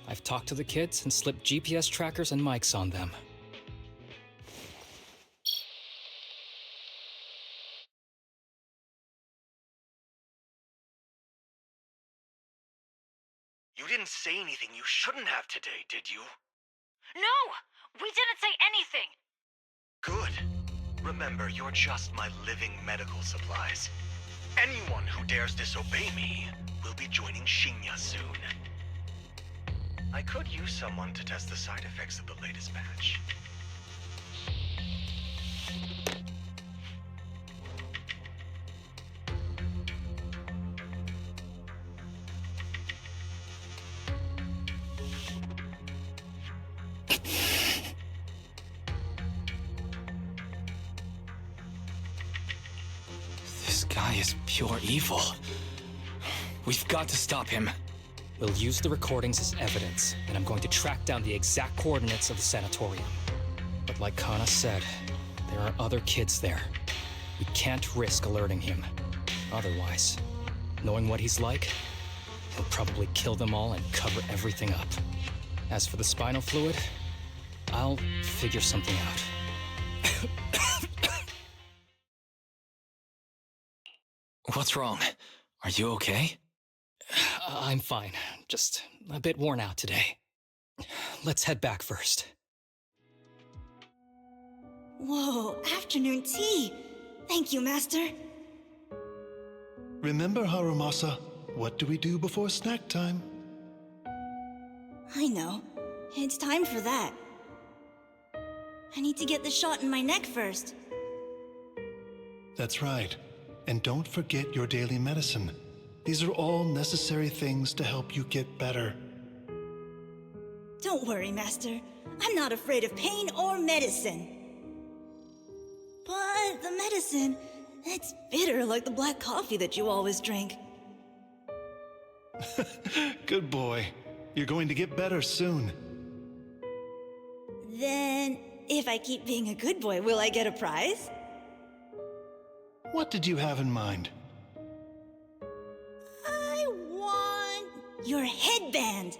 I've talked to the kids and slipped GPS trackers and mics on them. You didn't say anything you shouldn't have today, did you? No! We didn't say anything! Good. Remember, you're just my living medical supplies. Anyone who dares disobey me will be joining Shinya soon. I could use someone to test the side effects of the latest batch. This guy is pure evil. We've got to stop him. We'll use the recordings as evidence, and I'm going to track down the exact coordinates of the sanatorium. But like Kana said, There are other kids there. We can't risk alerting him. Otherwise, knowing what he's like, he'll probably kill them all and cover everything up. As for the spinal fluid, I'll figure something out. What's wrong? Are you okay? I'm fine. Just a bit worn out today. Let's head back first. Whoa, afternoon tea! Thank you, Master. Remember, Harumasa, what do we do before snack time? I know. It's time for that. I need to get the shot in my neck first. That's right. And don't forget your daily medicine. These are all necessary things to help you get better. Don't worry, Master. I'm not afraid of pain or medicine. But the medicine, it's bitter like the black coffee that you always drink. Good boy. You're going to get better soon. Then, if I keep being a good boy, will I get a prize? What did you have in mind? I want your headband.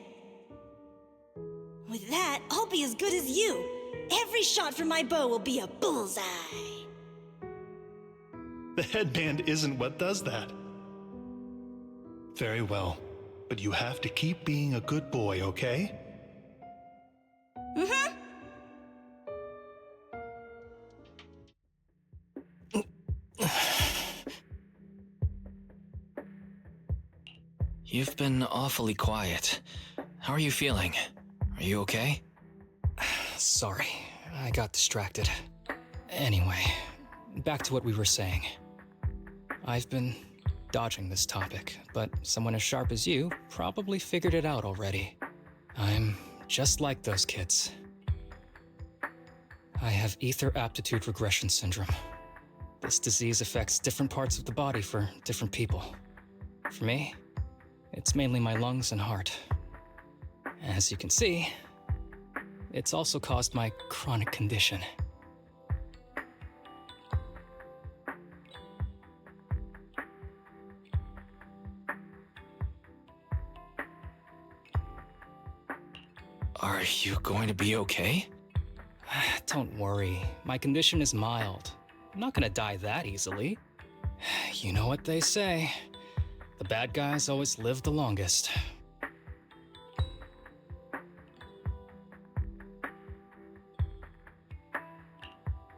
With that, I'll be as good as you. Every shot from my bow will be a bullseye. The headband isn't what does that. Very well, but you have to keep being a good boy, okay? Mm-hmm. You've been awfully quiet. How are you feeling? Are you okay? Sorry, I got distracted. Anyway, back to what we were saying. I've been dodging this topic, but someone as sharp as you probably figured it out already. I'm just like those kids. I have ether aptitude regression syndrome. This disease affects different parts of the body for different people. For me, it's mainly my lungs and heart. As you can see, it's also caused my chronic condition. Are you going to be okay? Don't worry, my condition is mild. I'm not gonna die that easily. You know what they say. The bad guys always live the longest.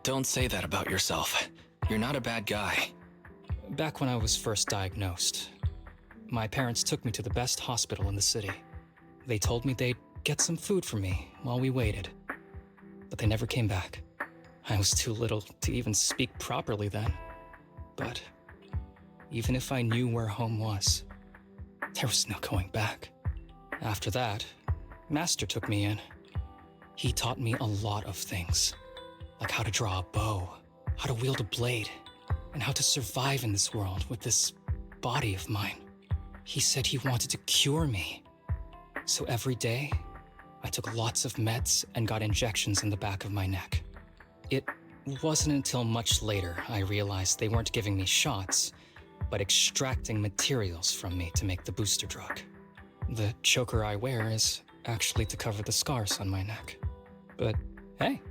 Don't say that about yourself. You're not a bad guy. Back when I was first diagnosed, my parents took me to the best hospital in the city. They told me they'd get some food for me while we waited. But they never came back. I was too little to even speak properly then. But even if I knew where home was, there was no going back. After that, Master took me in. He taught me a lot of things, like how to draw a bow, how to wield a blade, and how to survive in this world with this body of mine. He said he wanted to cure me. So every day, I took lots of meds and got injections in the back of my neck. It wasn't until much later I realized they weren't giving me shots, but extracting materials from me to make the booster drug. The choker I wear is actually to cover the scars on my neck. But hey,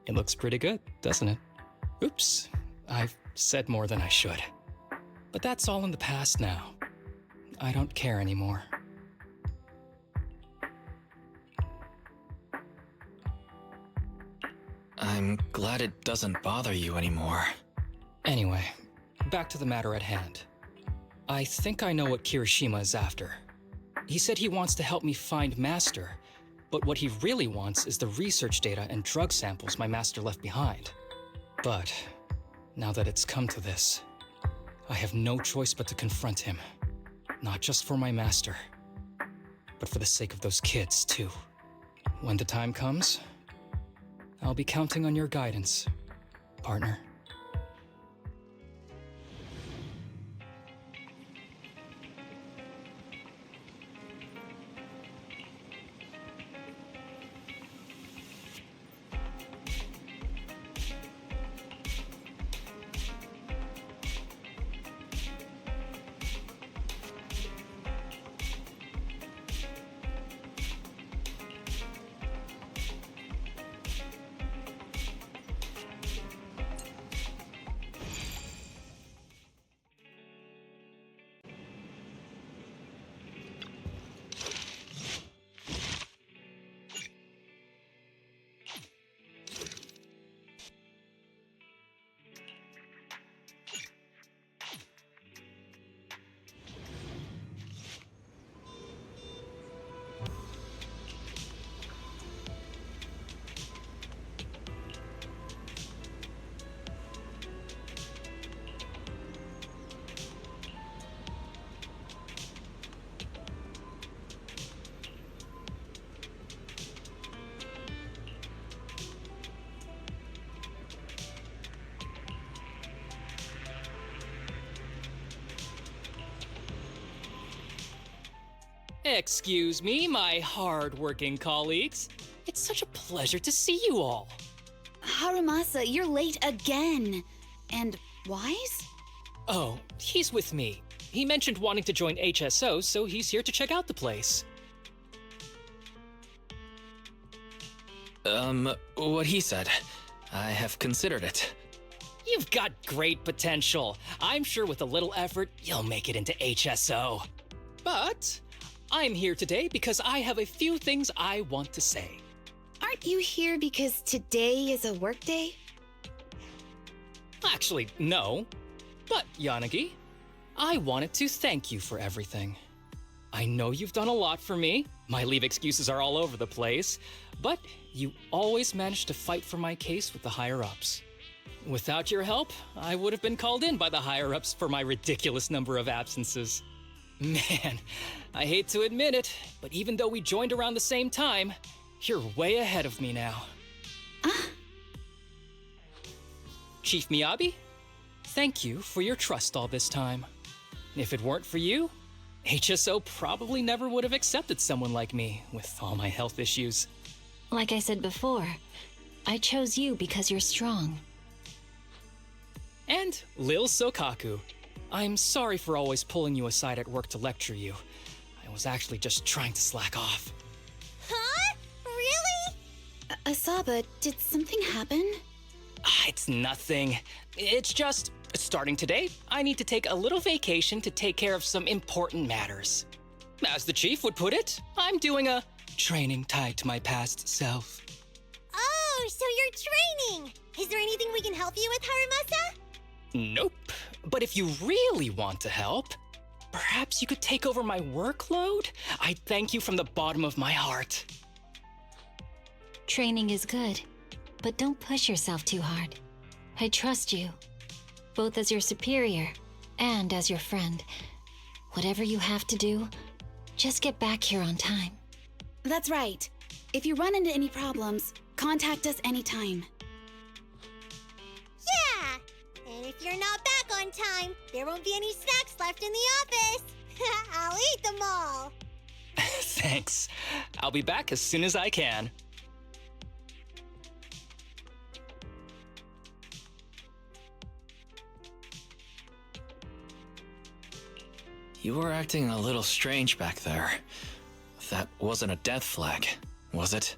it looks pretty good, doesn't it? Oops, I've said more than I should. But that's all in the past now. I don't care anymore. I'm glad it doesn't bother you anymore. Anyway, back to the matter at hand. I think I know what Kirishima is after. He said he wants to help me find Master, but what he really wants is the research data and drug samples my master left behind. But now that it's come to this, I have no choice but to confront him. Not just for my master, but for the sake of those kids, too. When the time comes, I'll be counting on your guidance, partner. Excuse me, my hard-working colleagues. It's such a pleasure to see you all. Harumasa, you're late again. And Wise? Oh, he's with me. He mentioned wanting to join HSO, so he's here to check out the place. What he said. I have considered it. You've got great potential. I'm sure with a little effort, you'll make it into HSO. But I'm here today because I have a few things I want to say. Aren't you here because today is a work day? Actually, no. But, Yanagi, I wanted to thank you for everything. I know you've done a lot for me. My leave excuses are all over the place. But you always managed to fight for my case with the higher-ups. Without your help, I would have been called in by the higher-ups for my ridiculous number of absences. Man, I hate to admit it, but even though we joined around the same time, you're way ahead of me now. Chief Miyabi, thank you for your trust all this time. If it weren't for you, HSO probably never would have accepted someone like me with all my health issues. Like I said before, I chose you because you're strong. And Lil Sokaku, I'm sorry for always pulling you aside at work to lecture you. I was actually just trying to slack off. Huh? Really? Asaba, did something happen? It's nothing. It's just, starting today, I need to take a little vacation to take care of some important matters. As the chief would put it, I'm doing a training tied to my past self. Oh, so you're training! Is there anything we can help you with, Harumasa? Nope. But if you really want to help, perhaps you could take over my workload? I'd thank you from the bottom of my heart. Training is good, but don't push yourself too hard. I trust you, both as your superior and as your friend. Whatever you have to do, just get back here on time. That's right. If you run into any problems, contact us anytime. Yeah! And if you're not back on time, there won't be any snacks left in the office. I'll eat them all. Thanks. I'll be back as soon as I can. You were acting a little strange back there. That wasn't a death flag, was it?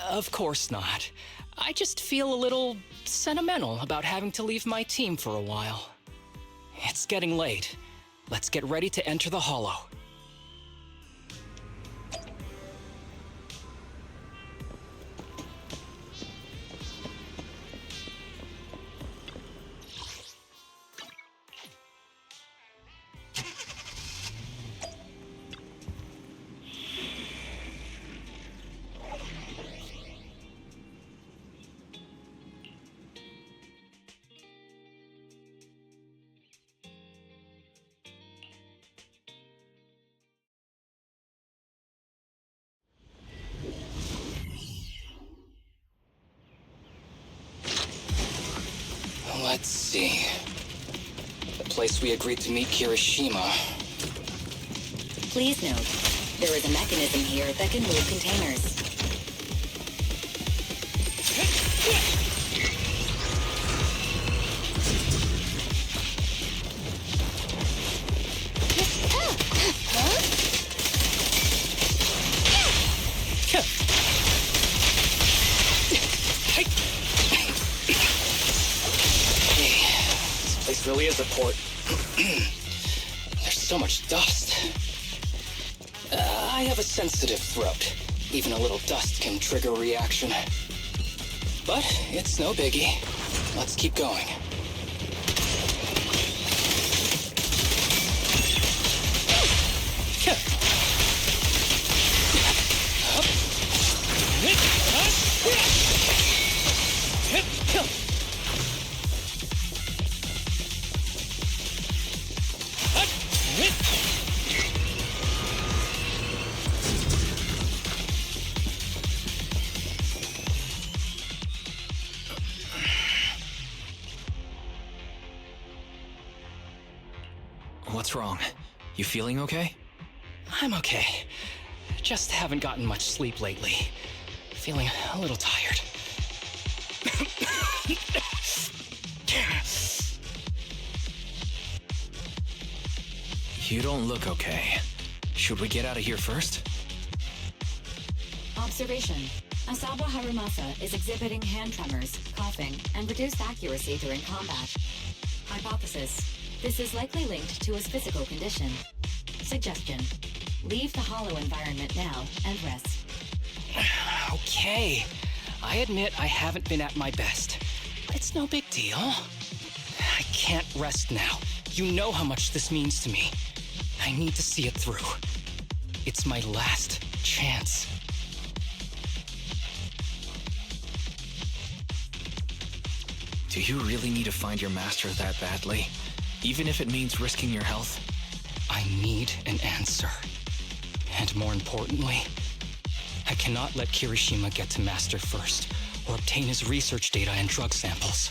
Of course not. I just feel a little sentimental about having to leave my team for a while. It's getting late. Let's get ready to enter the Hollow. Let's see. The place we agreed to meet Kirishima. Please note, there is a mechanism here that can move containers. This really is a port. There's so much dust. I have a sensitive throat. Even a little dust can trigger a reaction. But it's no biggie. Let's keep going. What's wrong? You feeling okay? I'm okay. Just haven't gotten much sleep lately. Feeling a little tired. You don't look okay. Should we get out of here first? Observation. Asawa Harumasa is exhibiting hand tremors, coughing, and reduced accuracy during combat. Hypothesis. This is likely linked to his physical condition. Suggestion. Leave the hollow environment now and rest. Okay. I admit I haven't been at my best, but it's no big deal. I can't rest now. You know how much this means to me. I need to see it through. It's my last chance. Do you really need to find your master that badly? Even if it means risking your health? I need an answer. And more importantly, I cannot let Kirishima get to Master first, or obtain his research data and drug samples.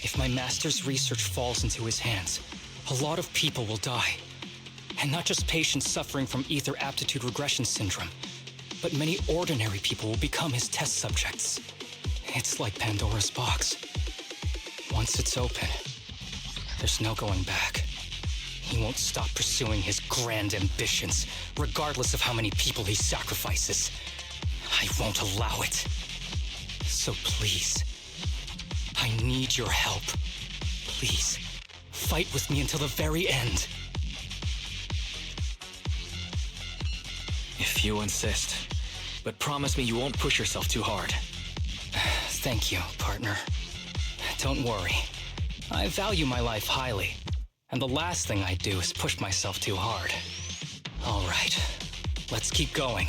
If my Master's research falls into his hands, a lot of people will die. And not just patients suffering from ether aptitude regression syndrome, but many ordinary people will become his test subjects. It's like Pandora's box. Once it's open, there's no going back. He won't stop pursuing his grand ambitions, regardless of how many people he sacrifices. I won't allow it. So please, I need your help. Please, fight with me until the very end. If you insist. But promise me you won't push yourself too hard. Thank you, partner. Don't worry. I value my life highly, and the last thing I do is push myself too hard. All right, let's keep going.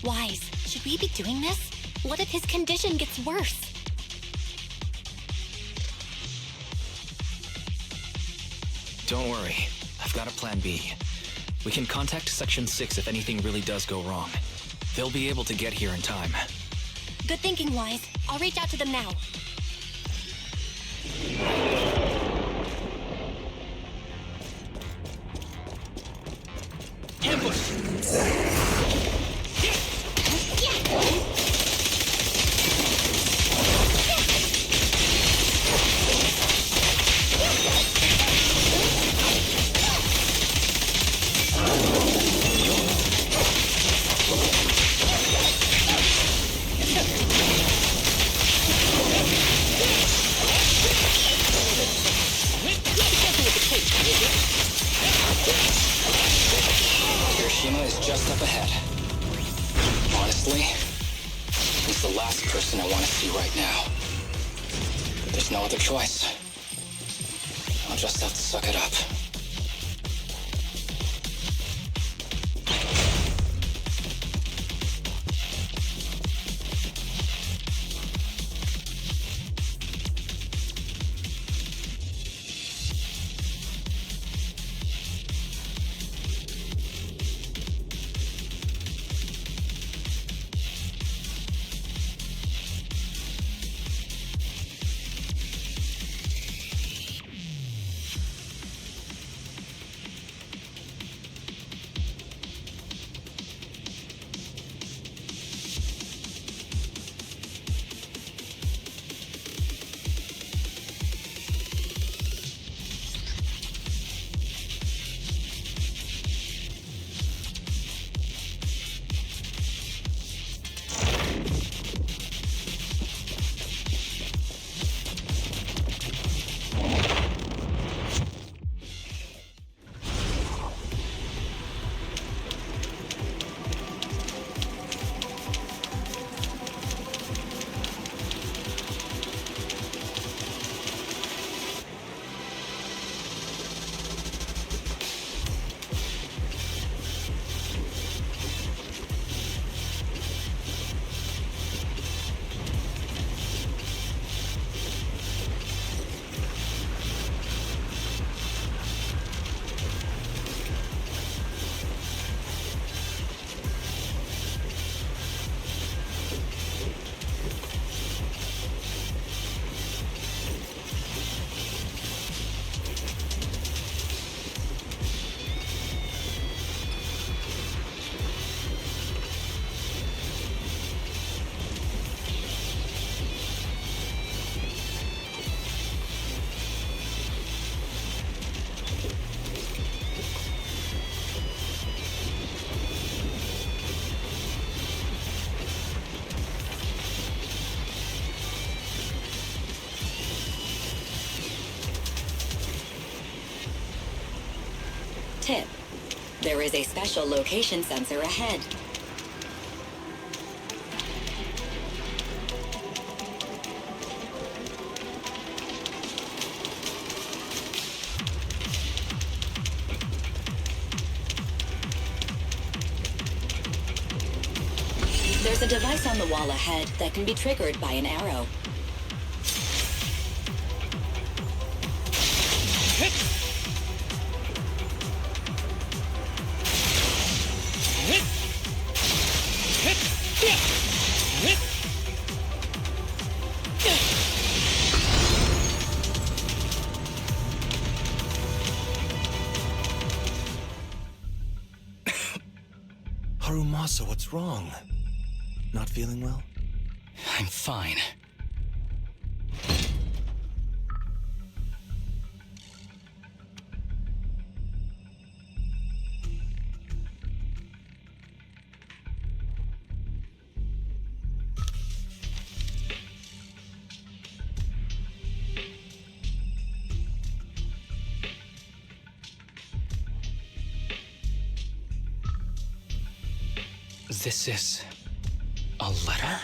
Wise, should we be doing this? What if his condition gets worse? Don't worry, I've got a plan B. We can contact Section 6 if anything really does go wrong. They'll be able to get here in time. Good thinking, Wise. I'll reach out to them now. Kirishima is just up ahead. Honestly, he's the last person I want to see right now. But there's no other choice. I'll just have to suck it up. Tip: there is a special location sensor ahead. There's a device on the wall ahead that can be triggered by an arrow. Harumasa, what's wrong? Not feeling well? I'm fine. This is a letter?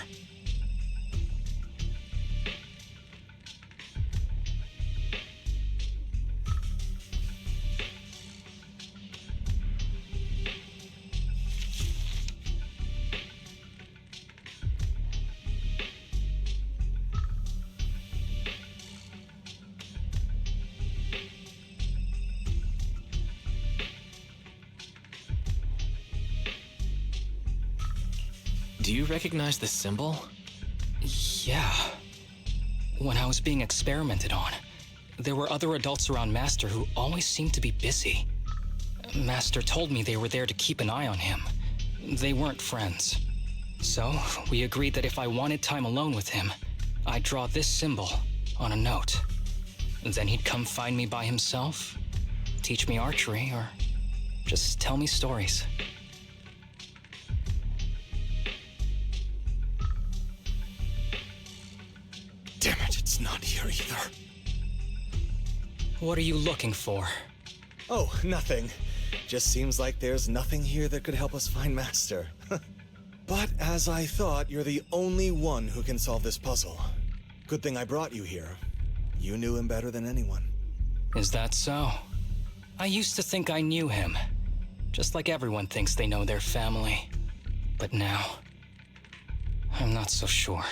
Do you recognize this symbol? Yeah. When I was being experimented on, there were other adults around Master who always seemed to be busy. Master told me they were there to keep an eye on him. They weren't friends. So, we agreed that if I wanted time alone with him, I'd draw this symbol on a note. Then he'd come find me by himself, teach me archery, or just tell me stories. Damn it, it's not here either. What are you looking for? Oh, nothing. Just seems like there's nothing here that could help us find Master. But as I thought, you're the only one who can solve this puzzle. Good thing I brought you here. You knew him better than anyone. Is that so? I used to think I knew him. Just like everyone thinks they know their family. But now, I'm not so sure.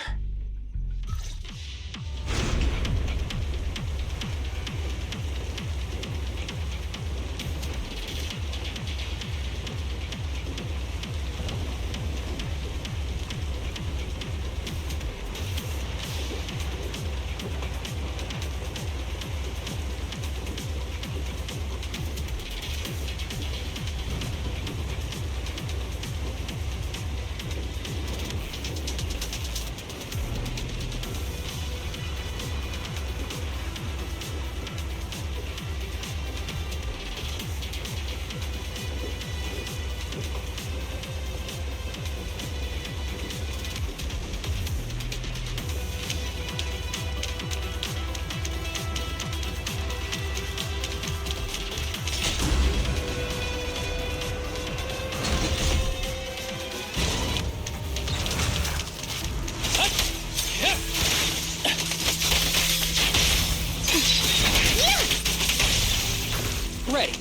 Ready.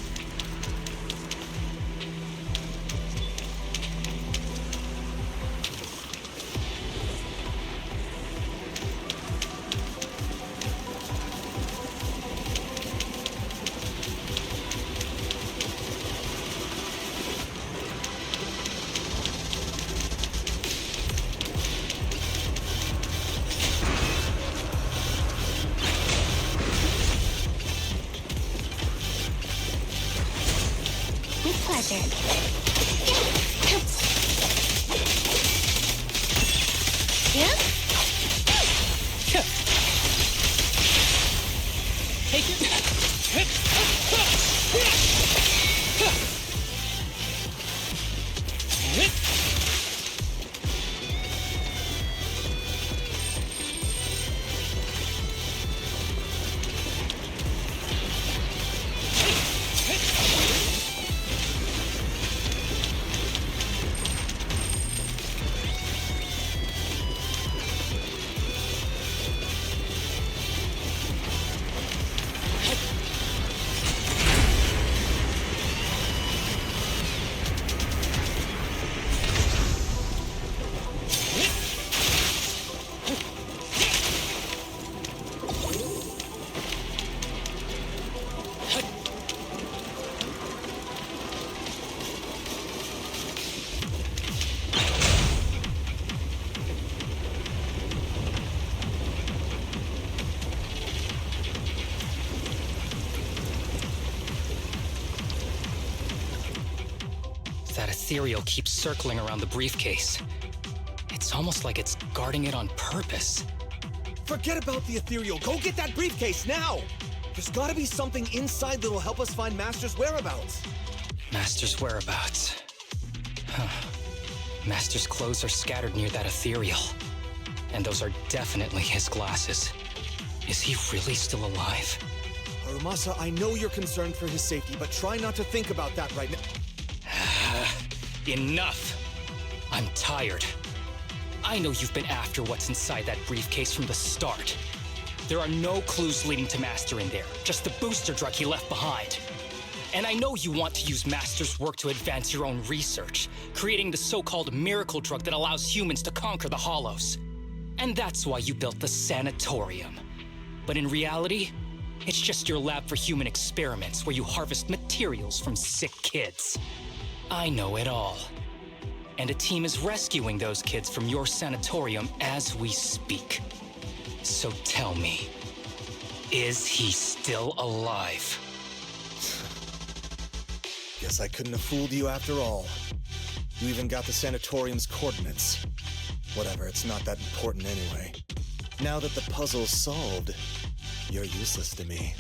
With pleasure. Yeah? Take it. That ethereal keeps circling around the briefcase. It's almost like it's guarding it on purpose. Forget about the ethereal. Go get that briefcase now! There's gotta be something inside that'll help us find Master's whereabouts. Master's whereabouts. Huh. Master's clothes are scattered near that ethereal. And those are definitely his glasses. Is he really still alive? Harumasa, I know you're concerned for his safety, but try not to think about that right now. Enough! I'm tired. I know you've been after what's inside that briefcase from the start. There are no clues leading to Master in there, just the booster drug he left behind. And I know you want to use Master's work to advance your own research, creating the so-called miracle drug that allows humans to conquer the Hollows. And that's why you built the sanatorium. But in reality, it's just your lab for human experiments where you harvest materials from sick kids. I know it all. And a team is rescuing those kids from your sanatorium as we speak. So tell me, is he still alive? Guess I couldn't have fooled you after all. You even got the sanatorium's coordinates. Whatever, it's not that important anyway. Now that the puzzle's solved, you're useless to me.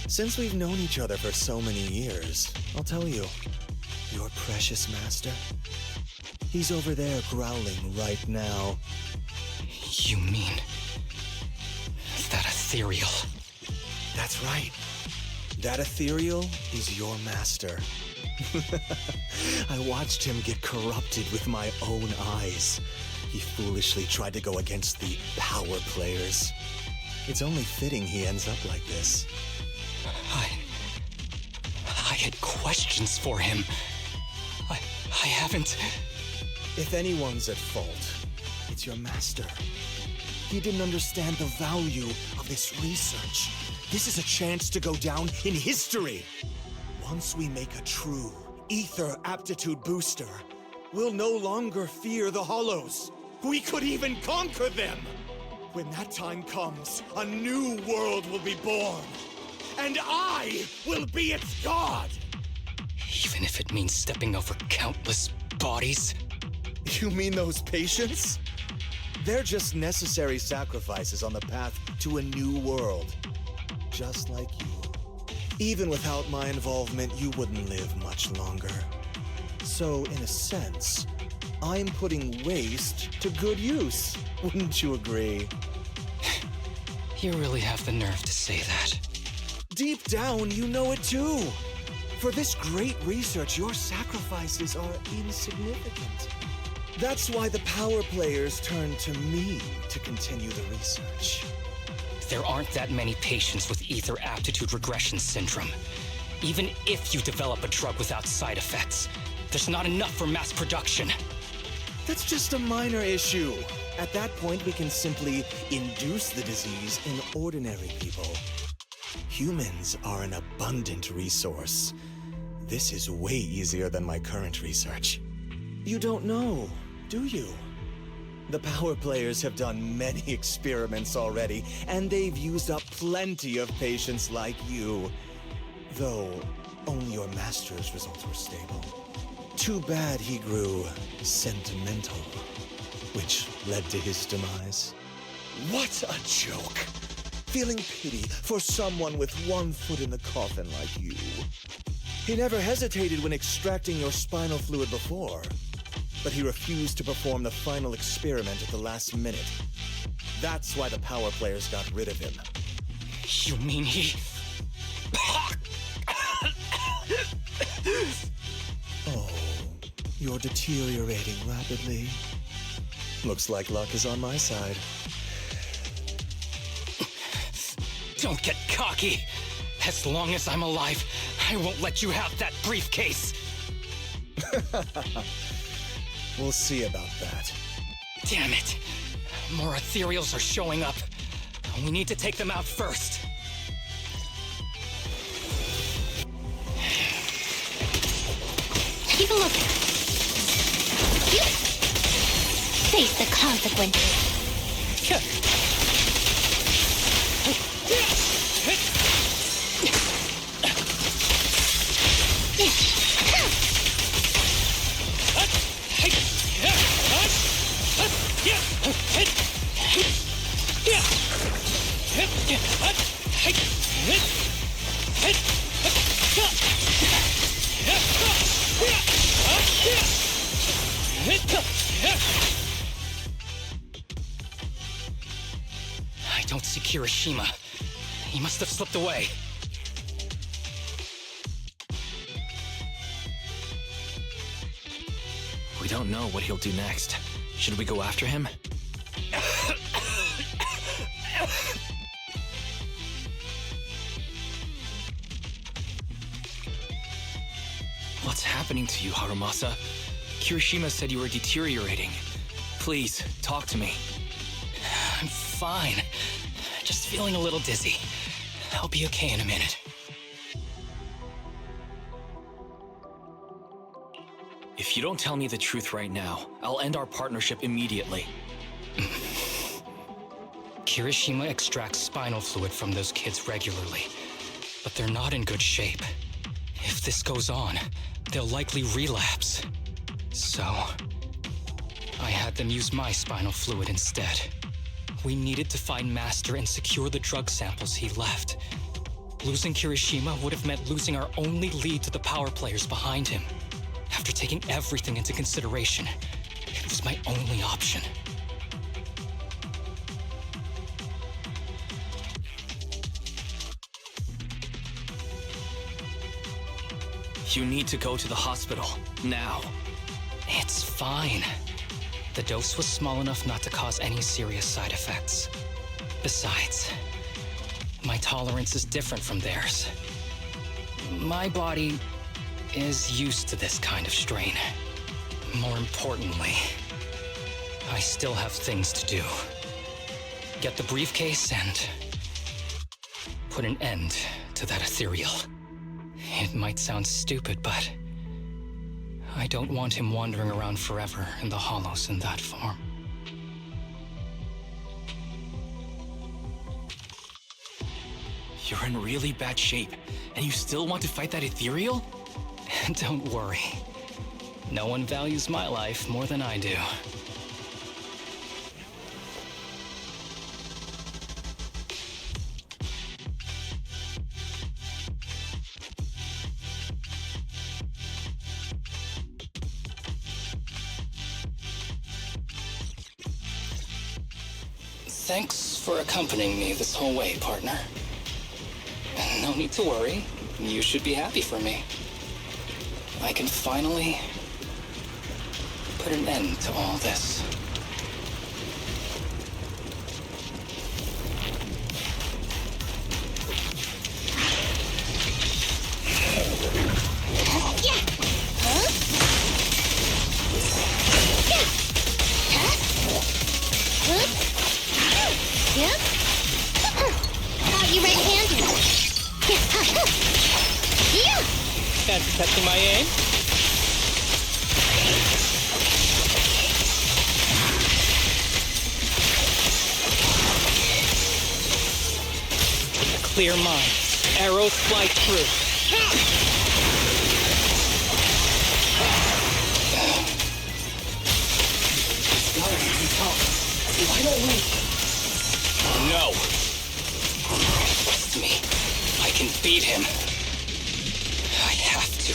Since we've known each other for so many years, I'll tell you, your precious master, he's over there growling right now. You mean that ethereal? That's right. That ethereal is your master. I watched him get corrupted with my own eyes. He foolishly tried to go against the power players. It's only fitting he ends up like this. I had questions for him. I haven't... If anyone's at fault, it's your master. He didn't understand the value of this research. This is a chance to go down in history. Once we make a true ether aptitude booster, we'll no longer fear the Hollows. We could even conquer them. When that time comes, a new world will be born. And I will be its god! Even if it means stepping over countless bodies? You mean those patients? They're just necessary sacrifices on the path to a new world. Just like you. Even without my involvement, you wouldn't live much longer. So, in a sense, I'm putting waste to good use. Wouldn't you agree? You really have the nerve to say that. Deep down, you know it too. For this great research, your sacrifices are insignificant. That's why the power players turn to me to continue the research. There aren't that many patients with ether aptitude regression syndrome. Even if you develop a drug without side effects, there's not enough for mass production. That's just a minor issue. At that point, we can simply induce the disease in ordinary people. Humans are an abundant resource. This is way easier than my current research. You don't know, do you? The power players have done many experiments already, and they've used up plenty of patients like you. Though, only your master's results were stable. Too bad he grew sentimental, which led to his demise. What a joke! Feeling pity for someone with one foot in the coffin like you. He never hesitated when extracting your spinal fluid before, but he refused to perform the final experiment at the last minute. That's why the power players got rid of him. You mean he... Oh, you're deteriorating rapidly. Looks like luck is on my side. Don't get cocky. As long as I'm alive, I won't let you have that briefcase. We'll see about that. Damn it. More Ethereals are showing up. We need to take them out first. Keep a lookout. Face the consequences. I don't see Kirishima. He must have slipped away. We don't know what he'll do next. Should we go after him? What's happening to you, Harumasa? Kirishima said you were deteriorating. Please, talk to me. I'm fine. Just feeling a little dizzy. I'll be okay in a minute. If you don't tell me the truth right now, I'll end our partnership immediately. Kirishima extracts spinal fluid from those kids regularly, but they're not in good shape. If this goes on, they'll likely relapse. So, I had them use my spinal fluid instead. We needed to find Master and secure the drug samples he left. Losing Kirishima would have meant losing our only lead to the power players behind him. After taking everything into consideration, it was my only option. You need to go to the hospital, now. It's fine. The dose was small enough not to cause any serious side effects. Besides, my tolerance is different from theirs. My body is used to this kind of strain. More importantly, I still have things to do. Get the briefcase and put an end to that Ethereal. It might sound stupid, but I don't want him wandering around forever in the hollows in that form. You're in really bad shape, and you still want to fight that Ethereal? Don't worry. No one values my life more than I do. Thanks for accompanying me this whole way, partner. No need to worry. You should be happy for me. I can finally put an end to all this. Thought you red-handed. Fancy testing my aim? Clear mind. Arrows fly through. Why don't we? No. Trust me. I can beat him. I have to.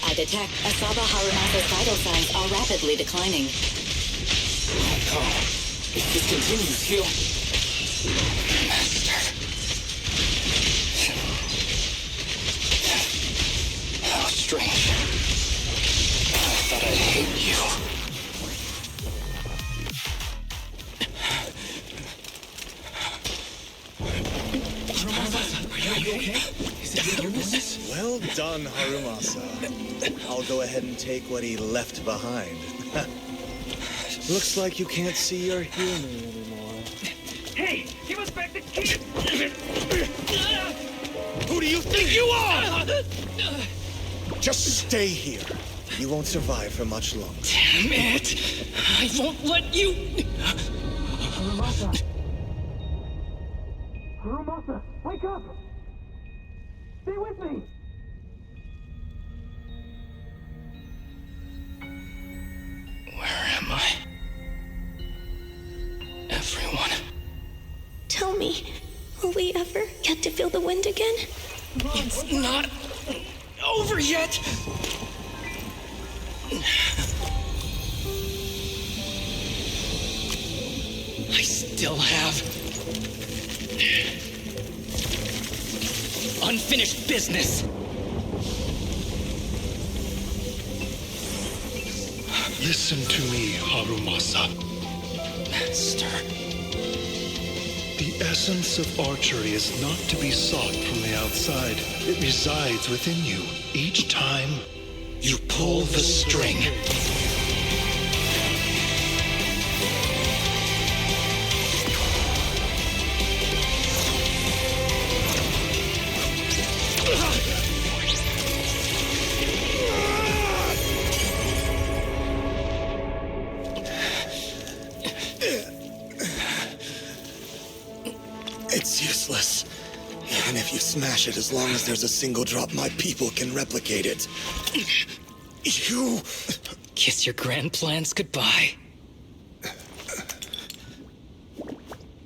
I detect Asaba Harumasa's vital signs are rapidly declining. Oh, if this continues, he'll... Master. How strange. I thought I'd hate you. Are you okay? Is it your business? Well done, Harumasa. I'll go ahead and take what he left behind. Looks like you can't see your human anymore. Hey, give us back the key! Who do you think you are? Just stay here. You won't survive for much longer. Damn it! I won't let you... Harumasa, wake up! Stay with me! Where am I? Everyone. Tell me, will we ever get to feel the wind again? It's not over yet! I still have unfinished business. Listen to me, Harumasa. Master. The essence of archery is not to be sought from the outside. It resides within you. Each time you pull the string. It's useless. Even if you smash it, as long as there's a single drop, my people can replicate it. You... Kiss your grand plans goodbye.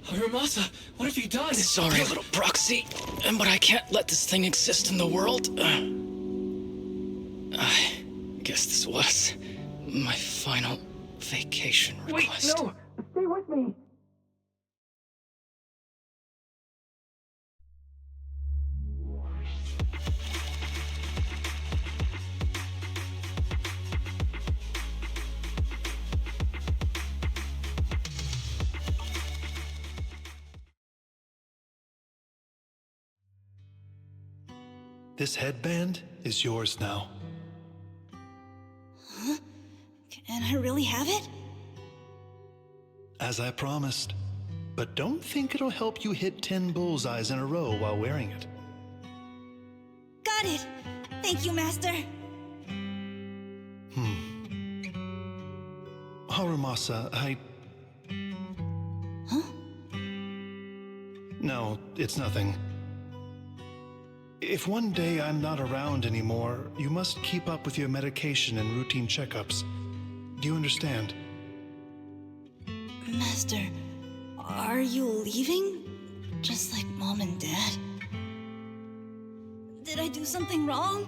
Harumasa, what have you done? Sorry, little proxy, but I can't let this thing exist in the world. I guess this was my final vacation request. Wait, no! Stay with me! This headband is yours now. Huh? Can I really have it? As I promised. But don't think it'll help you hit 10 bullseyes in a row while wearing it. Got it! Thank you, Master! Harumasa, Huh? No, it's nothing. If one day I'm not around anymore, you must keep up with your medication and routine checkups. Do you understand? Master, are you leaving? Just like Mom and Dad? Did I do something wrong?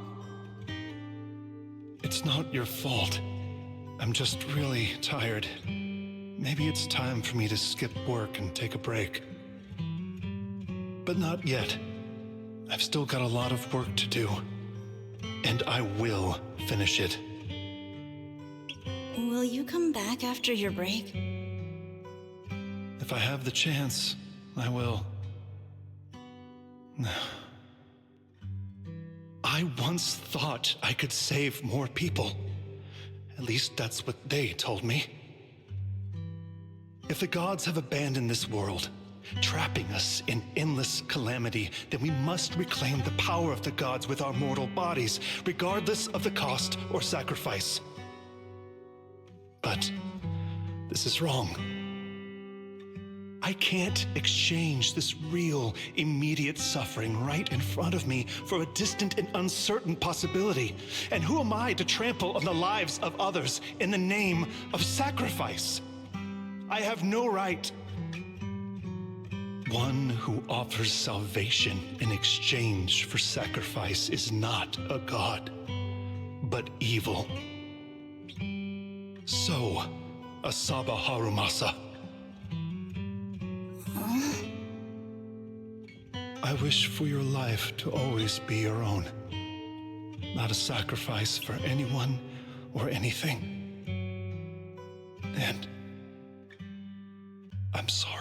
It's not your fault. I'm just really tired. Maybe it's time for me to skip work and take a break. But not yet. I've still got a lot of work to do. And I will finish it. Will you come back after your break? If I have the chance, I will. I once thought I could save more people. At least that's what they told me. If the gods have abandoned this world, trapping us in endless calamity, then we must reclaim the power of the gods with our mortal bodies, regardless of the cost or sacrifice. But this is wrong. I can't exchange this real, immediate suffering right in front of me for a distant and uncertain possibility. And who am I to trample on the lives of others in the name of sacrifice? I have no right. One who offers salvation in exchange for sacrifice is not a god, but evil. So, Asaba Harumasa. I wish for your life to always be your own, not a sacrifice for anyone or anything. And I'm sorry.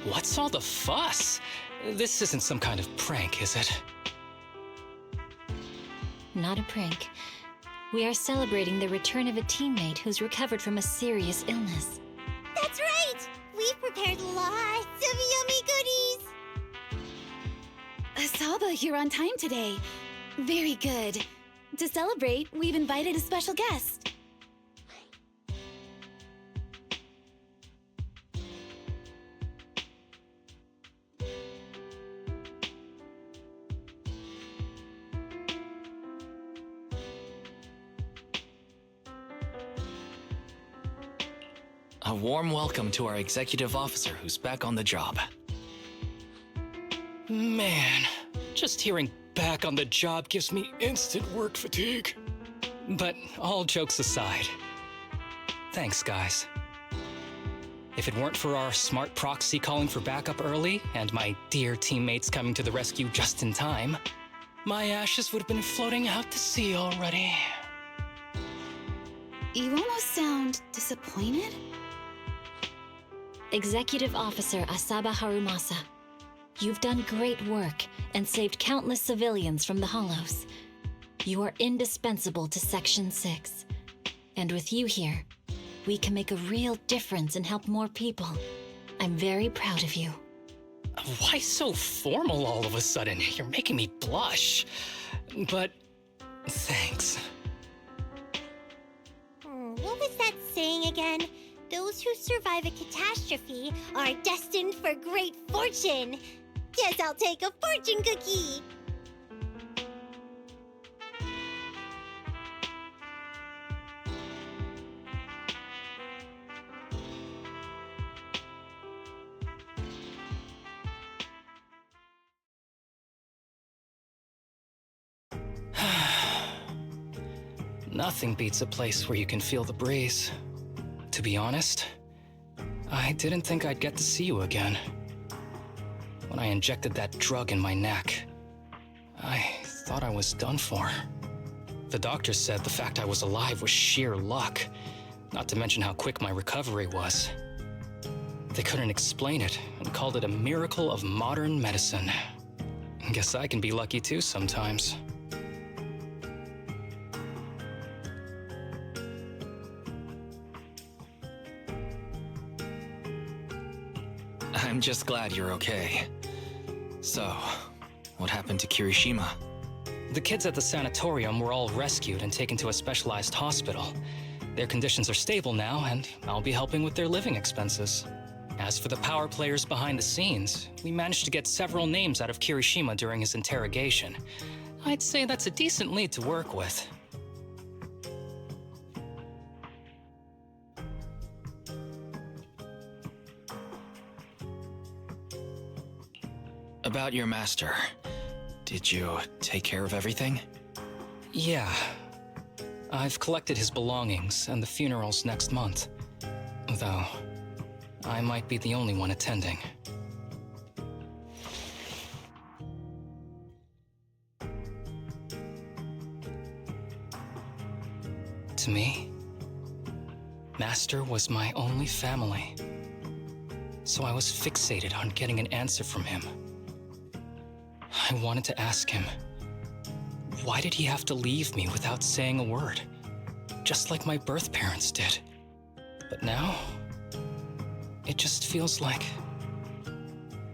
What's all the fuss? This isn't some kind of prank, is it? Not a prank. We are celebrating the return of a teammate who's recovered from a serious illness. That's right! We've prepared lots of yummy goodies! Asaba, you're on time today. Very good. To celebrate, we've invited a special guest. A warm welcome to our executive officer who's back on the job. Man, just hearing back on the job gives me instant work fatigue. But all jokes aside, thanks, guys. If it weren't for our smart proxy calling for backup early and my dear teammates coming to the rescue just in time, my ashes would have been floating out to sea already. You almost sound disappointed? Executive Officer Asaba Harumasa, you've done great work and saved countless civilians from the Hollows. You are indispensable to Section 6. And with you here, we can make a real difference and help more people. I'm very proud of you. Why so formal all of a sudden? You're making me blush. But thanks. What was that saying again? Those who survive a catastrophe are destined for great fortune. Guess I'll take a fortune cookie. Nothing beats a place where you can feel the breeze. To be honest, I didn't think I'd get to see you again. When I injected that drug in my neck, I thought I was done for. The doctor said the fact I was alive was sheer luck, not to mention how quick my recovery was. They couldn't explain it and called it a miracle of modern medicine. Guess I can be lucky too sometimes. I'm just glad you're okay. So, what happened to Kirishima? The kids at the sanatorium were all rescued and taken to a specialized hospital. Their conditions are stable now, and I'll be helping with their living expenses. As for the power players behind the scenes, we managed to get several names out of Kirishima during his interrogation. I'd say that's a decent lead to work with. About your master, did you take care of everything? Yeah. I've collected his belongings, and the funeral's next month. Though, I might be the only one attending. To me, Master was my only family. So I was fixated on getting an answer from him. I wanted to ask him, why did he have to leave me without saying a word? Just like my birth parents did. But now, it just feels like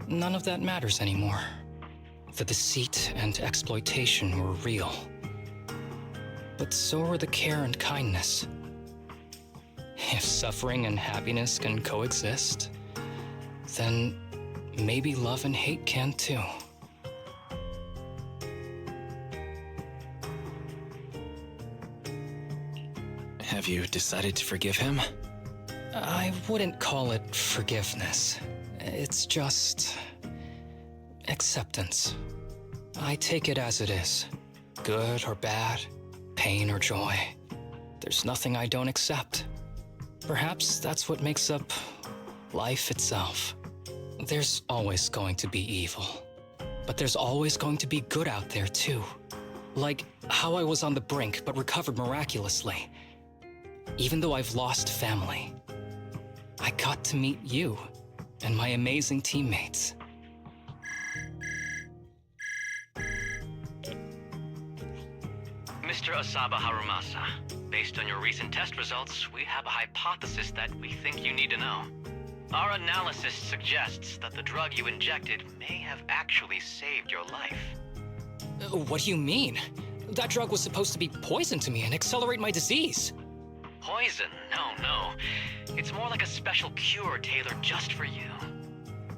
none of that matters anymore. The deceit and exploitation were real. But so were the care and kindness. If suffering and happiness can coexist, then maybe love and hate can too. Have you decided to forgive him? I wouldn't call it forgiveness. It's just acceptance. I take it as it is. Good or bad, pain or joy. There's nothing I don't accept. Perhaps that's what makes up life itself. There's always going to be evil. But there's always going to be good out there too. Like how I was on the brink but recovered miraculously. Even though I've lost family, I got to meet you, and my amazing teammates. Mr. Asaba Harumasa, based on your recent test results, we have a hypothesis that we think you need to know. Our analysis suggests that the drug you injected may have actually saved your life. What do you mean? That drug was supposed to be poison to me and accelerate my disease. Poison? No. It's more like a special cure tailored just for you.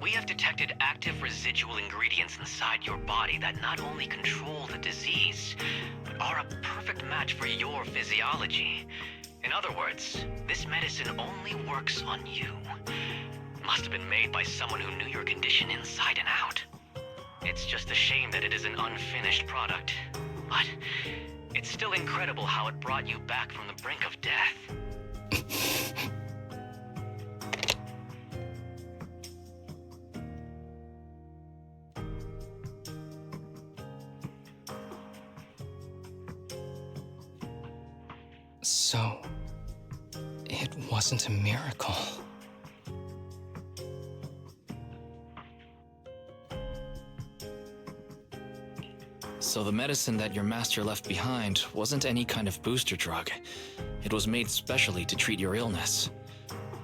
We have detected active residual ingredients inside your body that not only control the disease, but are a perfect match for your physiology. In other words, this medicine only works on you. Must have been made by someone who knew your condition inside and out. It's just a shame that it is an unfinished product. But it's still incredible how it brought you back from the brink of death. So, it wasn't a miracle. So the medicine that your master left behind wasn't any kind of booster drug. It was made specially to treat your illness.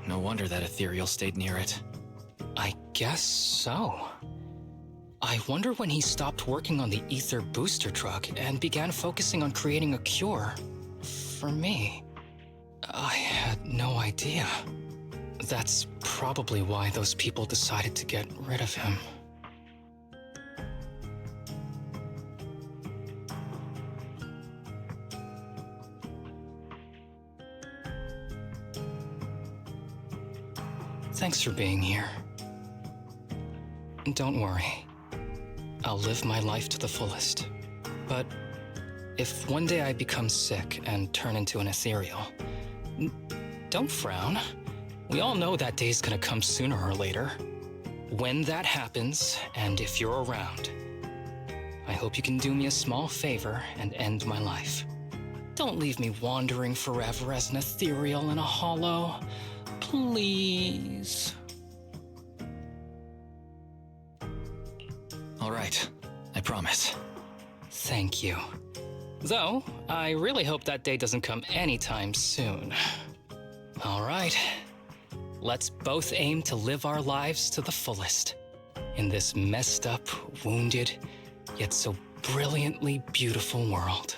No wonder that Ethereal stayed near it. I guess so. I wonder when he stopped working on the ether booster drug and began focusing on creating a cure for me. I had no idea. That's probably why those people decided to get rid of him. Thanks for being here. Don't worry. I'll live my life to the fullest. But if one day I become sick and turn into an ethereal, don't frown. We all know that day's gonna come sooner or later. When that happens, and if you're around, I hope you can do me a small favor and end my life. Don't leave me wandering forever as an ethereal in a hollow. Please. All right, I promise. Thank you. Though, I really hope that day doesn't come anytime soon. All right. Let's both aim to live our lives to the fullest in this messed up, wounded, yet so brilliantly beautiful world.